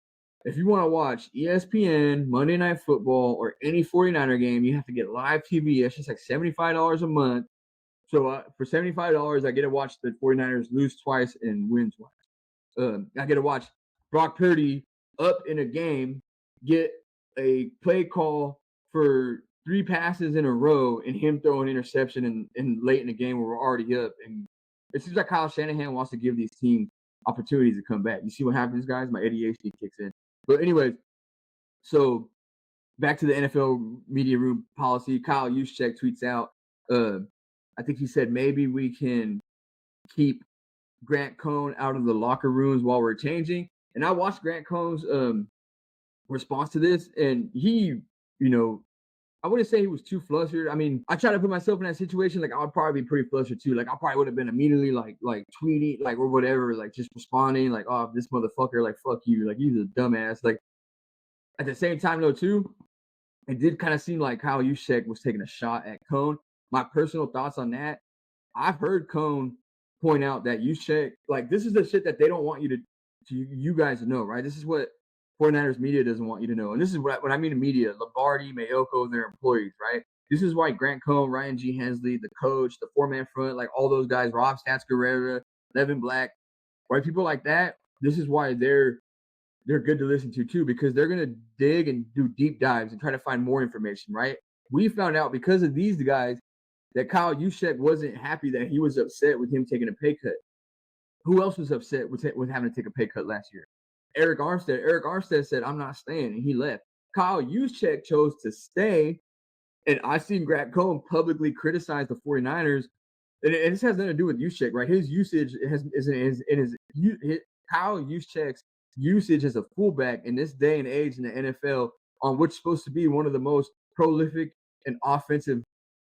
If you want to watch ESPN, Monday Night Football, or any 49er game, you have to get live TV. That's just like $75 a month. So for $75, I get to watch the 49ers lose twice and win twice. I get to watch Brock Purdy up in a game, get a play call for 3 passes in a row, and him throw an interception in late in the game where we're already up. And it seems like Kyle Shanahan wants to give these teams opportunities to come back. You see what happens, guys? My ADHD kicks in. But anyways, so back to the NFL media room policy. Kyle Juszczyk tweets out, I think he said maybe we can keep Grant Cohn out of the locker rooms while we're changing. And I watched Grant Cohn's response to this, and he, I wouldn't say he was too flustered. I mean, I try to put myself in that situation. Like, I would probably be pretty flustered too. Like, I probably would have been immediately like tweeting, like, or whatever, like just responding, like, oh, this motherfucker, like, fuck you, like, he's a dumbass. Like, at the same time, though, too, it did kind of seem like Kyle Juszczyk was taking a shot at Cohn. My personal thoughts on that, I've heard Cohn point out that Juszczyk, like, this is the shit that they don't want you guys to know, right? This is what 49ers media doesn't want you to know. And this is what I mean in media, Lombardi, Mayoko, and their employees, right? This is why Grant Cohn, Ryan G. Hensley, the coach, the 4-man front, like all those guys, Rob Stats Guerrera, Levin Black, right? People like that, this is why they're good to listen to too, because they're going to dig and do deep dives and try to find more information, right? We found out because of these guys that Kyle Juszczyk wasn't happy, that he was upset with him taking a pay cut. Who else was upset with having to take a pay cut last year? Eric Armstead. Eric Armstead said, I'm not staying, and he left. Kyle Juszczyk chose to stay, and I've seen Grant Cohn publicly criticize the 49ers, and this has nothing to do with Juszczyk, right? His usage Kyle Juszczyk's usage as a fullback in this day and age in the NFL, on what's supposed to be one of the most prolific and offensive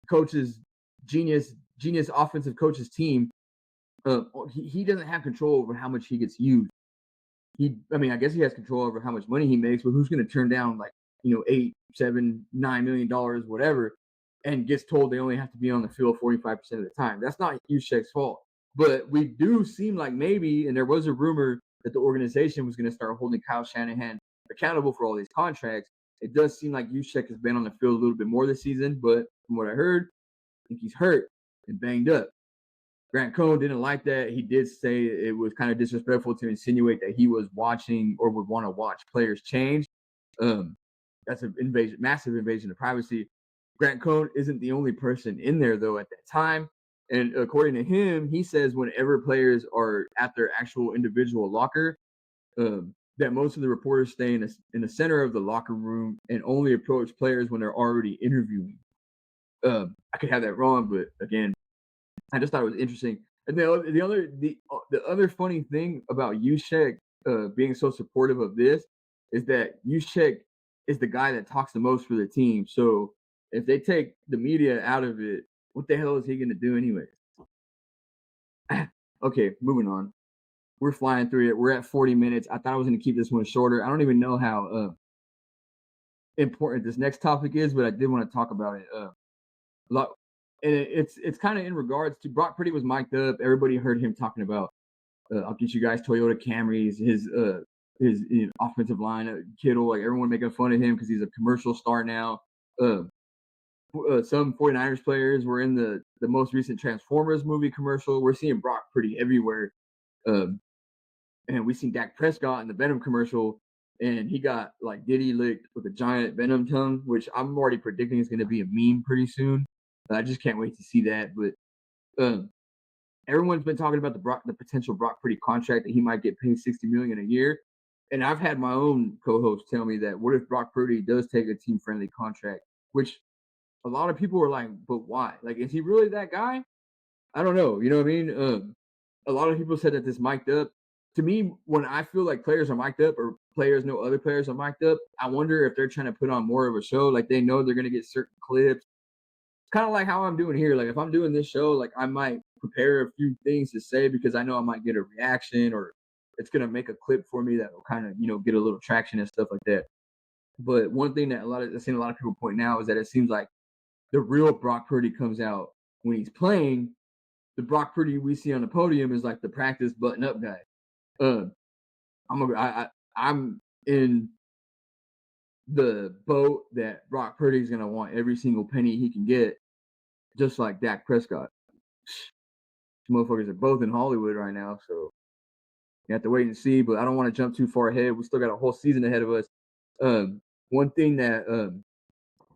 coaches, genius offensive coaches team. He doesn't have control over how much he gets used. I guess he has control over how much money he makes, but who's going to turn down like, $8, $7, $9 million, whatever, and gets told they only have to be on the field 45% of the time? That's not Juszczyk's fault. But we do seem like maybe, and there was a rumor that the organization was going to start holding Kyle Shanahan accountable for all these contracts. It does seem like Juszczyk has been on the field a little bit more this season, but from what I heard, I think he's hurt and banged up. Grant Cohn didn't like that. He did say it was kind of disrespectful to insinuate that he was watching or would want to watch players change. That's an massive invasion of privacy. Grant Cohn isn't the only person in there, though, at that time. And according to him, he says whenever players are at their actual individual locker, that most of the reporters stay in the center of the locker room and only approach players when they're already interviewing. I could have that wrong, but again, I just thought it was interesting. And the other funny thing about Juszczyk being so supportive of this is that Juszczyk is the guy that talks the most for the team. So if they take the media out of it, what the hell is he going to do anyways? Okay, moving on. We're flying through it. We're at 40 minutes. I thought I was going to keep this one shorter. I don't even know how important this next topic is, but I did want to talk about it. And it's kind of in regards to Brock Purdy was mic'd up. Everybody heard him talking about, I'll get you guys Toyota Camrys, his offensive line, Kittle, like everyone making fun of him because he's a commercial star now. Some 49ers players were in the most recent Transformers movie commercial. We're seeing Brock Purdy everywhere. And we seen Dak Prescott in the Venom commercial, and he got like Diddy licked with a giant Venom tongue, which I'm already predicting is going to be a meme pretty soon. I just can't wait to see that. But everyone's been talking about the potential Brock Purdy contract that he might get paid $60 million a year. And I've had my own co-host tell me that what if Brock Purdy does take a team-friendly contract, which a lot of people are like, but why? Like, is he really that guy? I don't know. You know what I mean? A lot of people said that this mic'd up. To me, when I feel like players are mic'd up or players know other players are mic'd up, I wonder if they're trying to put on more of a show. Like they know they're gonna get certain clips. Kind of like how I'm doing here. Like if I'm doing this show, like I might prepare a few things to say because I know I might get a reaction or it's gonna make a clip for me that will kind of get a little traction and stuff like that. But one thing that I've seen a lot of people point out is that it seems like the real Brock Purdy comes out when he's playing. The Brock Purdy we see on the podium is like the practice button up guy. Uh, I'm in the boat that Brock Purdy's gonna want every single penny he can get, just like Dak Prescott. Motherfuckers are both in Hollywood right now, so you have to wait and see. But I don't want to jump too far ahead. We still got a whole season ahead of us. One thing that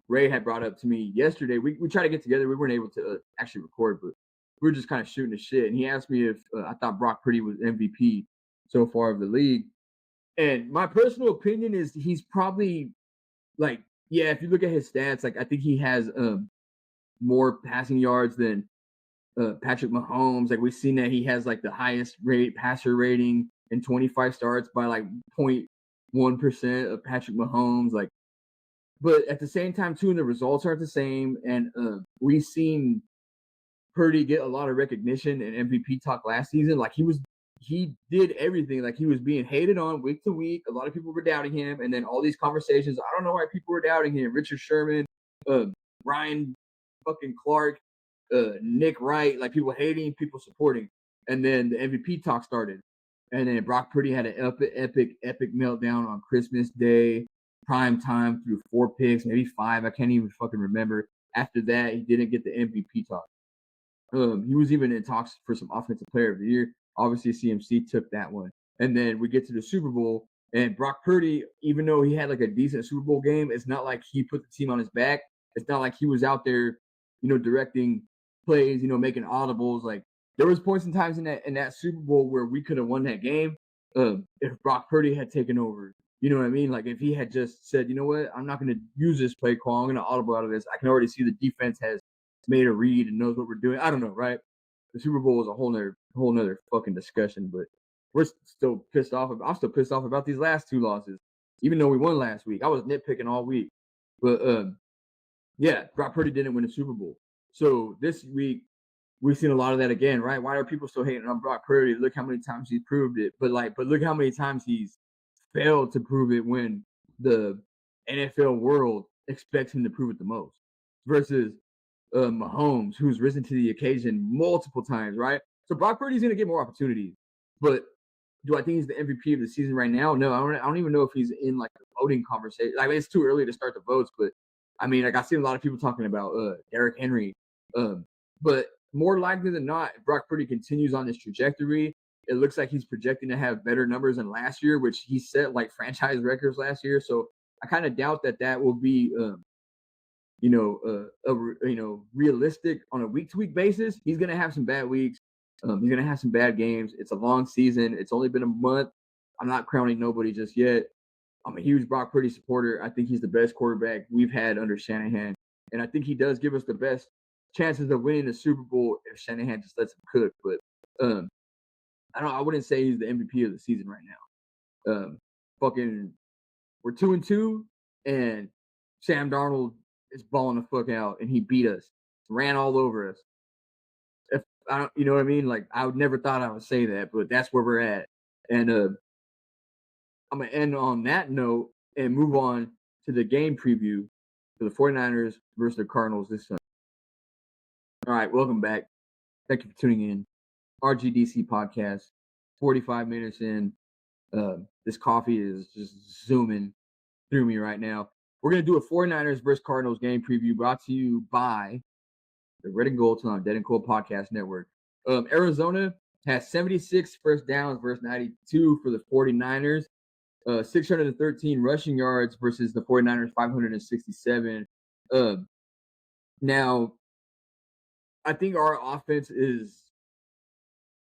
Ray had brought up to me yesterday, we tried to get together. We weren't able to actually record, but we were just kind of shooting the shit. And he asked me if I thought Brock Purdy was MVP so far of the league. And my personal opinion is he's probably like, yeah, if you look at his stats, like I think he has more passing yards than Patrick Mahomes. Like we've seen that he has like the highest passer rating in 25 starts by like 0.1% of Patrick Mahomes. Like, but at the same time too, the results aren't the same. And we've seen Purdy get a lot of recognition in MVP talk last season. Like he did everything. Like he was being hated on week to week. A lot of people were doubting him. And then all these conversations, I don't know why people were doubting him. Richard Sherman, Ryan fucking Clark, Nick Wright, like people hating, people supporting. And then the MVP talk started. And then Brock Purdy had an epic meltdown on Christmas Day, prime time, threw 4 picks, maybe 5. I can't even fucking remember. After that, he didn't get the MVP talk. He was even in talks for some offensive player of the year. Obviously, CMC took that one. And then we get to the Super Bowl, and Brock Purdy, even though he had like a decent Super Bowl game, it's not like he put the team on his back. It's not like he was out there, directing plays, making audibles. Like there was points and times in that Super Bowl where we could have won that game if Brock Purdy had taken over. You know what I mean? Like if he had just said, you know what, I'm not going to use this play call. I'm going to audible out of this. I can already see the defense has made a read and knows what we're doing. I don't know, right? The Super Bowl is a whole nother fucking discussion, but we're still pissed off. I'm still pissed off about these last 2 losses, even though we won last week. I was nitpicking all week, but yeah, Brock Purdy didn't win the Super Bowl. So this week we've seen a lot of that again, right? Why are people still hating on Brock Purdy? Look how many times he's proved it, but look how many times he's failed to prove it when the NFL world expects him to prove it the most. Versus Mahomes, who's risen to the occasion multiple times, right? So Brock Purdy's going to get more opportunities. But do I think he's the MVP of the season right now? No, I don't even know if he's in like the voting conversation. Like it's too early to start the votes, but I mean, like I see a lot of people talking about Derrick Henry. But more likely than not, if Brock Purdy continues on this trajectory, it looks like he's projecting to have better numbers than last year, which he set like franchise records last year. So I kind of doubt that will be realistic on a week-to-week basis. He's going to have some bad weeks. He's going to have some bad games. It's a long season. It's only been a month. I'm not crowning nobody just yet. I'm a huge Brock Purdy supporter. I think he's the best quarterback we've had under Shanahan. And I think he does give us the best chances of winning the Super Bowl if Shanahan just lets him cook. But I wouldn't say he's the MVP of the season right now. We're 2-2, and Sam Darnold is balling the fuck out, and he beat us, ran all over us. If I don't, you know what I mean? Like I would never thought I would say that, but that's where we're at. And I'm gonna end on that note and move on to the game preview for the 49ers versus the Cardinals this Sunday. All right, welcome back. Thank you for tuning in. RGDC podcast, 45 minutes in. This coffee is just zooming through me right now. We're going to do a 49ers versus Cardinals game preview brought to you by the Red and Gold on Dead and Cold Podcast Network. Arizona has 76 first downs versus 92 for the 49ers. 613 rushing yards versus the 49ers 567. Now, I think our offense is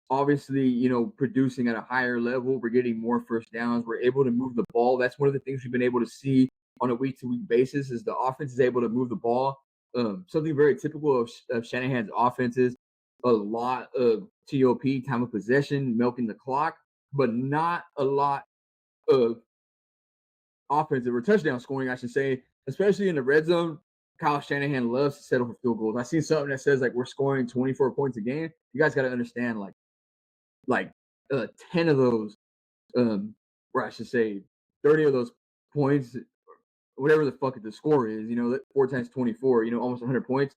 obviously, producing at a higher level. We're getting more first downs. We're able to move the ball. That's one of the things we've been able to see on a week-to-week basis is the offense is able to move the ball. Something very typical of Shanahan's offenses, a lot of TOP, time of possession, milking the clock, but not a lot of offensive or touchdown scoring, I should say, especially in the red zone. Kyle Shanahan loves to settle for field goals. I seen something that says like we're scoring 24 points a game. You guys got to understand like 10 of those, or I should say 30 of those points, whatever the fuck the score is, 4 times 24, almost 100 points.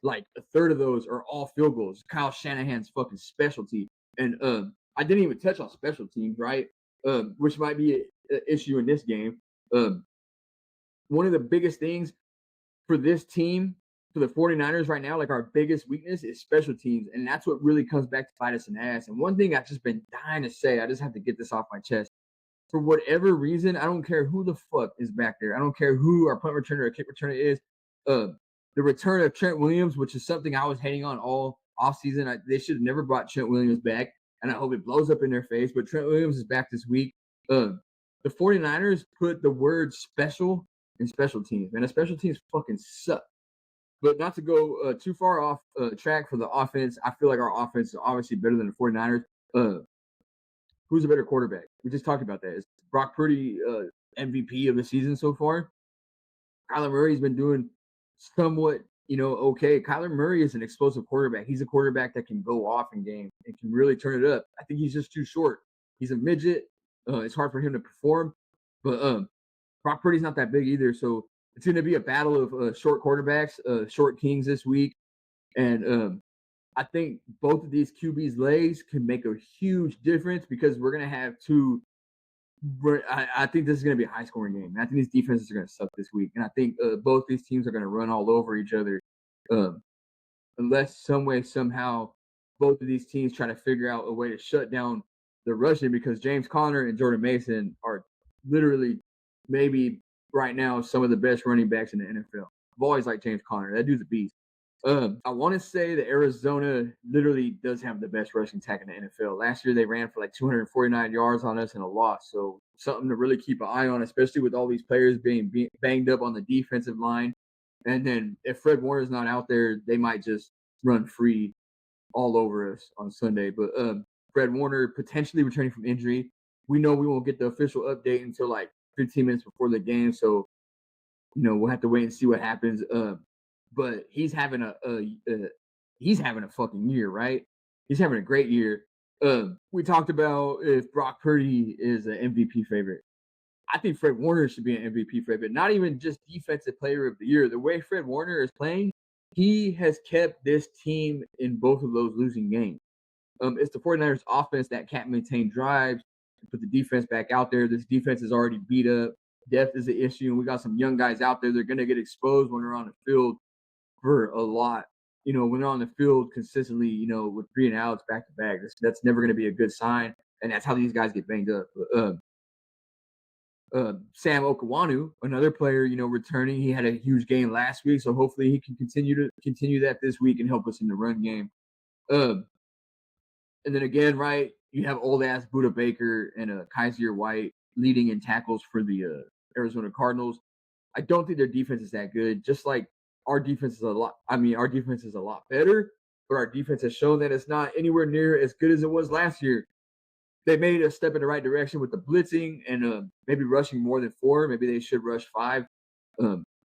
Like a third of those are all field goals. Kyle Shanahan's fucking specialty. And I didn't even touch on special teams, right? Which might be an issue in this game. Um, One of the biggest things for this team, for the 49ers right now, like our biggest weakness is special teams. And that's what really comes back to bite us in the ass. And one thing I've just been dying to say, I just have to get this off my chest. For whatever reason, I don't care who the fuck is back there. I don't care who our punt returner or kick returner is. The return of Trent Williams, which is something I was hating on all offseason. They should have never brought Trent Williams back, and I hope it blows up in their face. But Trent Williams is back this week. The 49ers put the word special in special teams, man. The special teams fucking suck. But not to go too far off track for the offense, I feel like our offense is obviously better than the 49ers. Who's a better quarterback? We just talked about that. Is Brock Purdy MVP of the season so far? Kyler Murray's been doing somewhat, okay. Kyler Murray is an explosive quarterback. He's a quarterback that can go off in game and can really turn it up. I think he's just too short. He's a midget. It's hard for him to perform. But Brock Purdy's not that big either. So it's going to be a battle of short quarterbacks, short kings this week. And I think both of these QB's legs can make a huge difference because we're going to have two. I think this is going to be a high scoring game. I think these defenses are going to suck this week. And I think both these teams are going to run all over each other um, unless some way, somehow, both of these teams try to figure out a way to shut down the rushing because James Conner and Jordan Mason are literally maybe right now some of the best running backs in the NFL. I've always liked James Conner. That dude's a beast. I want to say that Arizona literally does have the best rushing attack in the NFL. Last year, they ran for like 249 yards on us in a loss. So something to really keep an eye on, especially with all these players being banged up on the defensive line. And then if Fred Warner's not out there, they might just run free all over us on Sunday. But Fred Warner potentially returning from injury. We know we won't get the official update until like 15 minutes before the game. So, we'll have to wait and see what happens. But he's having a fucking year, right? He's having a great year. We talked about if Brock Purdy is an MVP favorite. I think Fred Warner should be an MVP favorite, not even just defensive player of the year. The way Fred Warner is playing, he has kept this team in both of those losing games. It's the 49ers offense that can't maintain drives, put the defense back out there. This defense is already beat up. Depth is the issue, and we got some young guys out there. They're going to get exposed when they're on the field for a lot. When they're on the field consistently, with 3 and outs back to back, that's never going to be a good sign. And that's how these guys get banged up. Sam Okawanu, another player, returning. He had a huge game last week, so hopefully he can continue that this week and help us in the run game. And then again, right, you have old ass Buda Baker and Kaiser White leading in tackles for the Arizona Cardinals. I don't think their defense is that good. Just like our defense is our defense is a lot better, but our defense has shown that it's not anywhere near as good as it was last year. They made a step in the right direction with the blitzing and maybe rushing more than 4. Maybe they should rush 5,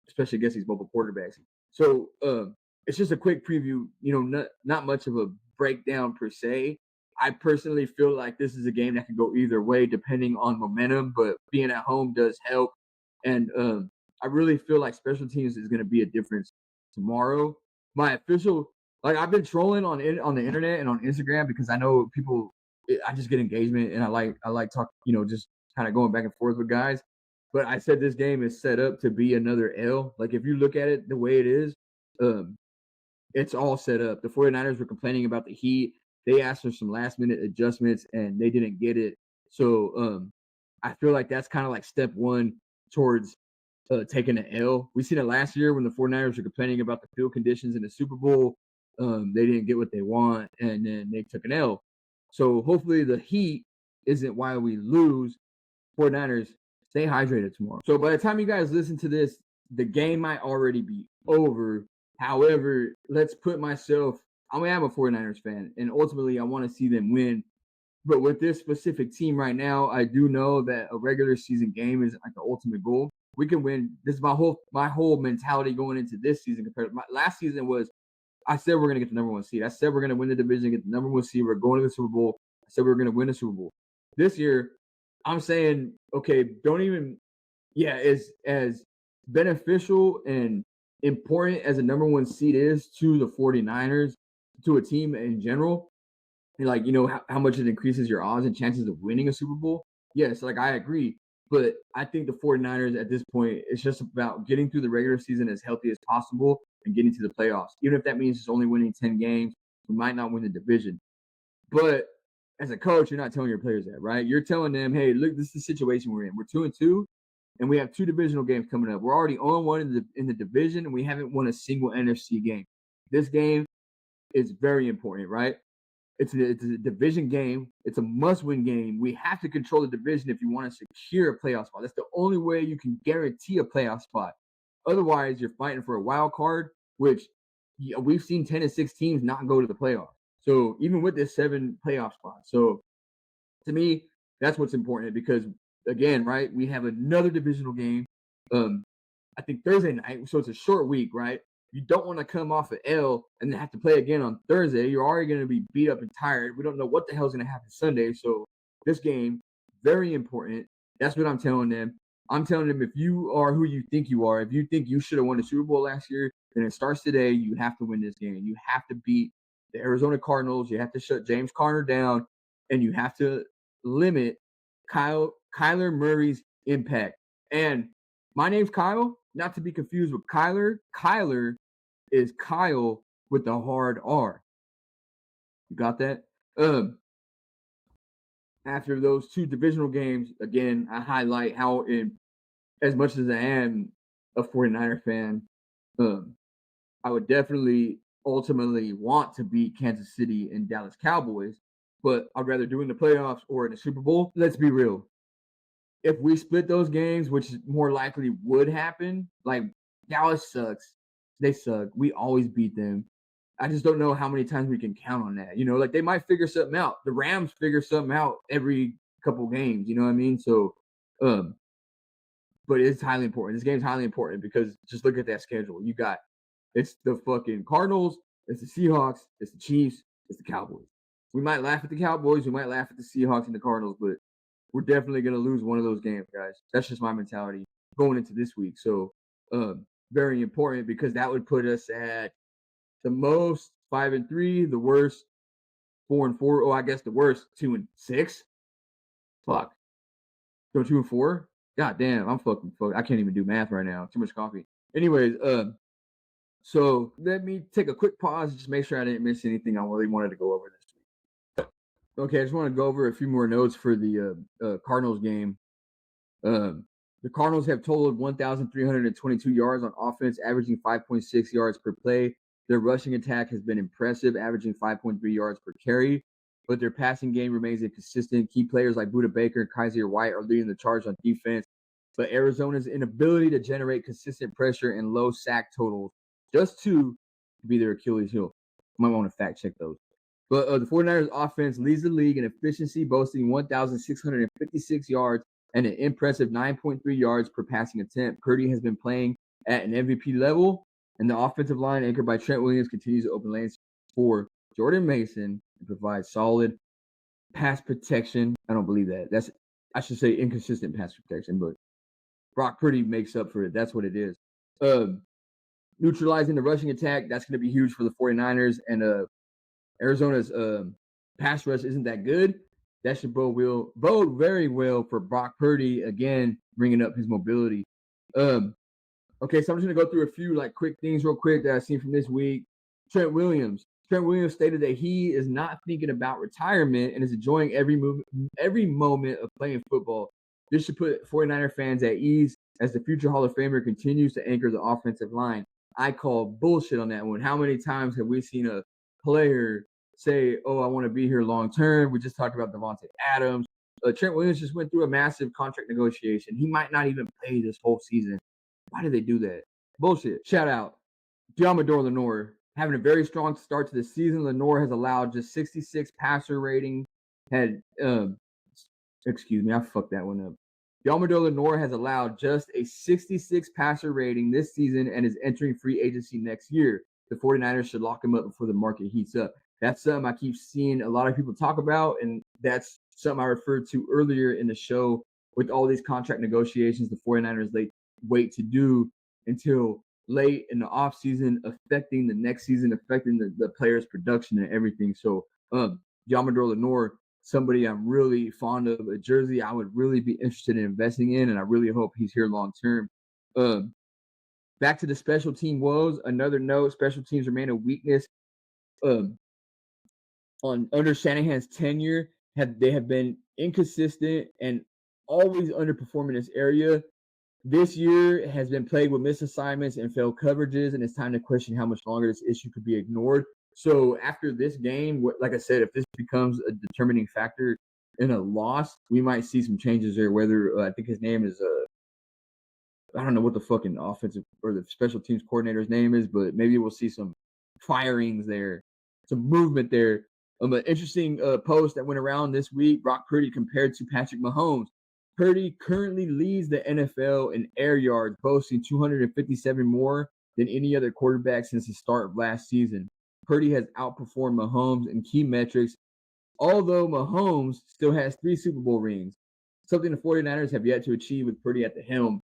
especially against these mobile quarterbacks. So it's just a quick preview, not much of a breakdown per se. I personally feel like this is a game that can go either way depending on momentum, but being at home does help. And I really feel like special teams is going to be a difference tomorrow. My official, I've been trolling on the internet and on Instagram because I know people. I just get engagement and I like talk, just kind of going back and forth with guys. But I said this game is set up to be another L. Like if you look at it the way it is, it's all set up. The 49ers were complaining about the heat. They asked for some last minute adjustments and they didn't get it. So I feel like that's kind of like step one towards taking an L. We seen it last year when the 49ers were complaining about the field conditions in the Super Bowl. They didn't get what they want and then they took an L. So hopefully the heat isn't why we lose. 49ers, stay hydrated tomorrow. So by the time you guys listen to this, the game might already be over. However, let's put myself, I mean, I'm a 49ers fan, and ultimately I want to see them win. But with this specific team right now, I do know that a regular season game is like the ultimate goal. We can win. This is my whole mentality going into this season compared to last season was I said we're gonna get the number one seed. I said we're gonna win the division, get the number one seed. We're going to the Super Bowl. I said we were gonna win the Super Bowl. This year, I'm saying, okay, don't even, yeah, as beneficial and important as a number one seed is to the 49ers, to a team in general, and like, how much it increases your odds and chances of winning a Super Bowl. Yes, like I agree. But I think the 49ers at this point, it's just about getting through the regular season as healthy as possible and getting to the playoffs. Even if that means it's only winning 10 games, we might not win the division. But as a coach, you're not telling your players that, right? You're telling them, hey, look, this is the situation we're in. We're 2-2, and we have 2 divisional games coming up. We're already 0-1 in the division, and we haven't won a single NFC game. This game is very important, right? It's a division game. It's a must-win game. We have to control the division if you want to secure a playoff spot. That's the only way you can guarantee a playoff spot. Otherwise, you're fighting for a wild card, which we've seen 10-6 teams not go to the playoffs. So even with this 7 playoff spots. So to me, that's what's important because, again, right, we have another divisional game. I think Thursday night. So it's a short week, right? You don't want to come off an L and then have to play again on Thursday. You're already going to be beat up and tired. We don't know what the hell's going to happen Sunday. So this game, very important. That's what I'm telling them. I'm telling them if you are who you think you are, if you think you should have won the Super Bowl last year, then it starts today. You have to win this game. You have to beat the Arizona Cardinals. You have to shut James Conner down, and you have to limit Kyler Murray's impact. And my name's Kyle, not to be confused with Kyler. Kyler is Kyle with the hard R. You got that? After those 2 divisional games, again, I highlight how, as much as I am a 49er fan, I would definitely ultimately want to beat Kansas City and Dallas Cowboys, but I'd rather do in the playoffs or in the Super Bowl. Let's be real. If we split those games, which more likely would happen, like Dallas sucks. They suck. We always beat them. I just don't know how many times we can count on that. Like they might figure something out. The Rams figure something out every couple games. You know what I mean? So, but it's highly important. This game's highly important because just look at that schedule. It's the fucking Cardinals, it's the Seahawks, it's the Chiefs, it's the Cowboys. We might laugh at the Cowboys, we might laugh at the Seahawks and the Cardinals, but we're definitely going to lose one of those games, guys. That's just my mentality going into this week. So, very important because that would put us at the most 5-3, the worst 4-4. Oh, I guess the worst 2-6. Fuck. Go 2-4. God damn, I'm fucking. I can't even do math right now. Too much coffee. Anyways, so let me take a quick pause and just make sure I didn't miss anything I really wanted to go over this week. Okay, I just want to go over a few more notes for the Cardinals game. The Cardinals have totaled 1,322 yards on offense, averaging 5.6 yards per play. Their rushing attack has been impressive, averaging 5.3 yards per carry, but their passing game remains inconsistent. Key players like Budda Baker and Kaiser White are leading the charge on defense, but Arizona's inability to generate consistent pressure and low sack totals, just to be their Achilles heel. Might want to fact check those. But the 49ers offense leads the league in efficiency, boasting 1,656 yards and an impressive 9.3 yards per passing attempt. Purdy has been playing at an MVP level, and the offensive line, anchored by Trent Williams, continues to open lanes for Jordan Mason and provide solid pass protection. I don't believe that. I should say inconsistent pass protection, but Brock Purdy makes up for it. That's what it is. Neutralizing the rushing attack, that's going to be huge for the 49ers, and Arizona's pass rush isn't that good. That should bode very well for Brock Purdy, again, bringing up his mobility. Okay, so I'm just going to go through a few quick things real quick that I've seen from this week. Trent Williams stated that he is not thinking about retirement and is enjoying every moment of playing football. This should put 49er fans at ease as the future Hall of Famer continues to anchor the offensive line. I call bullshit on that one. How many times have we seen a player say, oh, I want to be here long term. We just talked about Davante Adams. Trent Williams just went through a massive contract negotiation. He might not even play this whole season. Why did they do that? Bullshit. Shout out. Diamador Lenore having a very strong start to the season. Lenore has allowed just 66 passer rating. Excuse me, I fucked that one up. Diamador Lenore has allowed just a 66 passer rating this season and is entering free agency next year. The 49ers should lock him up before the market heats up. That's something I keep seeing a lot of people talk about, and that's something I referred to earlier in the show with all these contract negotiations the 49ers wait to do until late in the offseason, affecting the next season, affecting the players' production and everything. So, Diamador Lenore, somebody I'm really fond of, a jersey I would really be interested in investing in, and I really hope he's here long term. Back to the special team woes. Another note: special teams remain a weakness. Under Shanahan's tenure, they have been inconsistent and always underperforming in this area. This year has been plagued with misassignments and failed coverages, and it's time to question how much longer this issue could be ignored. So after this game, like I said, if this becomes a determining factor in a loss, we might see some changes there. Whether I think his name is I don't know what the fucking offensive or the special teams coordinator's name is, but maybe we'll see some firings there, some movement there. An interesting post that went around this week: Brock Purdy compared to Patrick Mahomes. Purdy currently leads the NFL in air yards, boasting 257 more than any other quarterback since the start of last season. Purdy has outperformed Mahomes in key metrics, although Mahomes still has 3 Super Bowl rings, something the 49ers have yet to achieve with Purdy at the helm.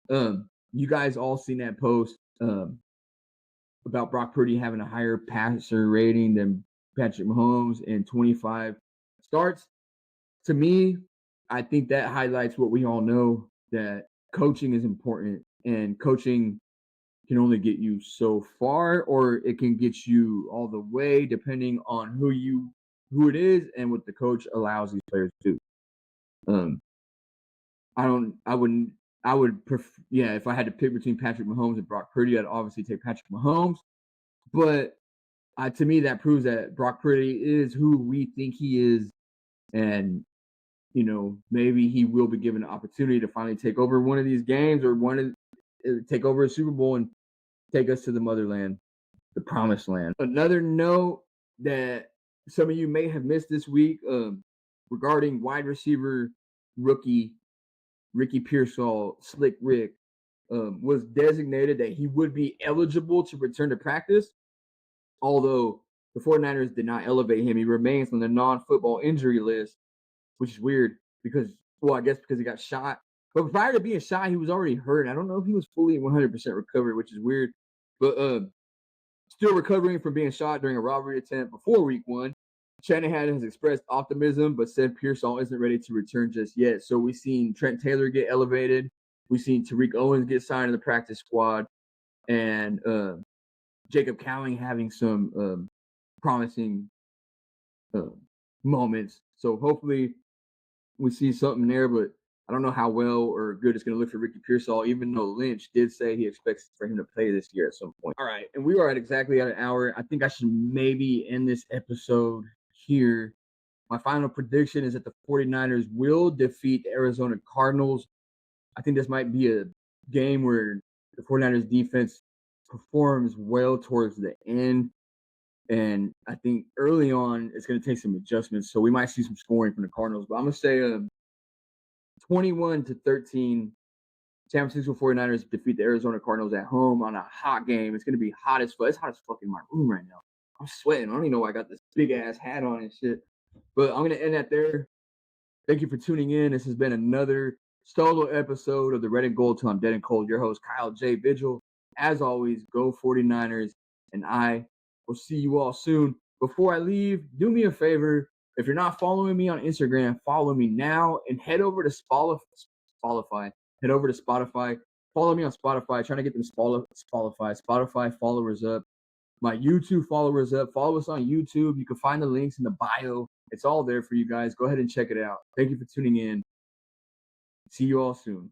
You guys all seen that post about Brock Purdy having a higher passer rating than Patrick Mahomes in 25 starts. To me, I think that highlights what we all know, that coaching is important, and coaching can only get you so far, or it can get you all the way depending on who it is and what the coach allows these players to do. I would prefer, if I had to pick between Patrick Mahomes and Brock Purdy, I'd obviously take Patrick Mahomes. But to me, that proves that Brock Purdy is who we think he is, and maybe he will be given an opportunity to finally take over one of these games, or take over a Super Bowl and take us to the motherland, the promised land. Another note that some of you may have missed this week regarding wide receiver rookie Ricky Pearsall, Slick Rick, was designated that he would be eligible to return to practice, although the 49ers did not elevate him. He remains on the non-football injury list, which is weird because he got shot. But prior to being shot, he was already hurt. I don't know if he was fully 100% recovered, which is weird. But still recovering from being shot during a robbery attempt before week 1. Shanahan has expressed optimism, but said Pearsall isn't ready to return just yet. So we've seen Trent Taylor get elevated. We've seen Tariq Owens get signed to the practice squad. And Jacob Cowing having some promising moments. So hopefully we see something there, but I don't know how well or good it's going to look for Ricky Pearsall, even though Lynch did say he expects for him to play this year at some point. All right, and we are exactly at an hour. I think I should maybe end this episode here. My final prediction is that the 49ers will defeat the Arizona Cardinals. I think this might be a game where the 49ers defense performs well towards the end. And I think early on, it's going to take some adjustments. So we might see some scoring from the Cardinals. But I'm going to say 21-13, San Francisco 49ers defeat the Arizona Cardinals at home on a hot game. It's going to be hot as fuck. It's hot as fuck in my room right now. I'm sweating. I don't even know why I got this big-ass hat on and shit. But I'm going to end that there. Thank you for tuning in. This has been another solo episode of the Red and Gold Till I'm Dead and Cold. Your host, Kyle J. Vigil. As always, go 49ers, and I will see you all soon. Before I leave, do me a favor. If you're not following me on Instagram, follow me now and head over to Spotify. Head over to Spotify. Follow me on Spotify. Trying to get them Spotify followers up. My YouTube followers up. Follow us on YouTube. You can find the links in the bio. It's all there for you guys. Go ahead and check it out. Thank you for tuning in. See you all soon.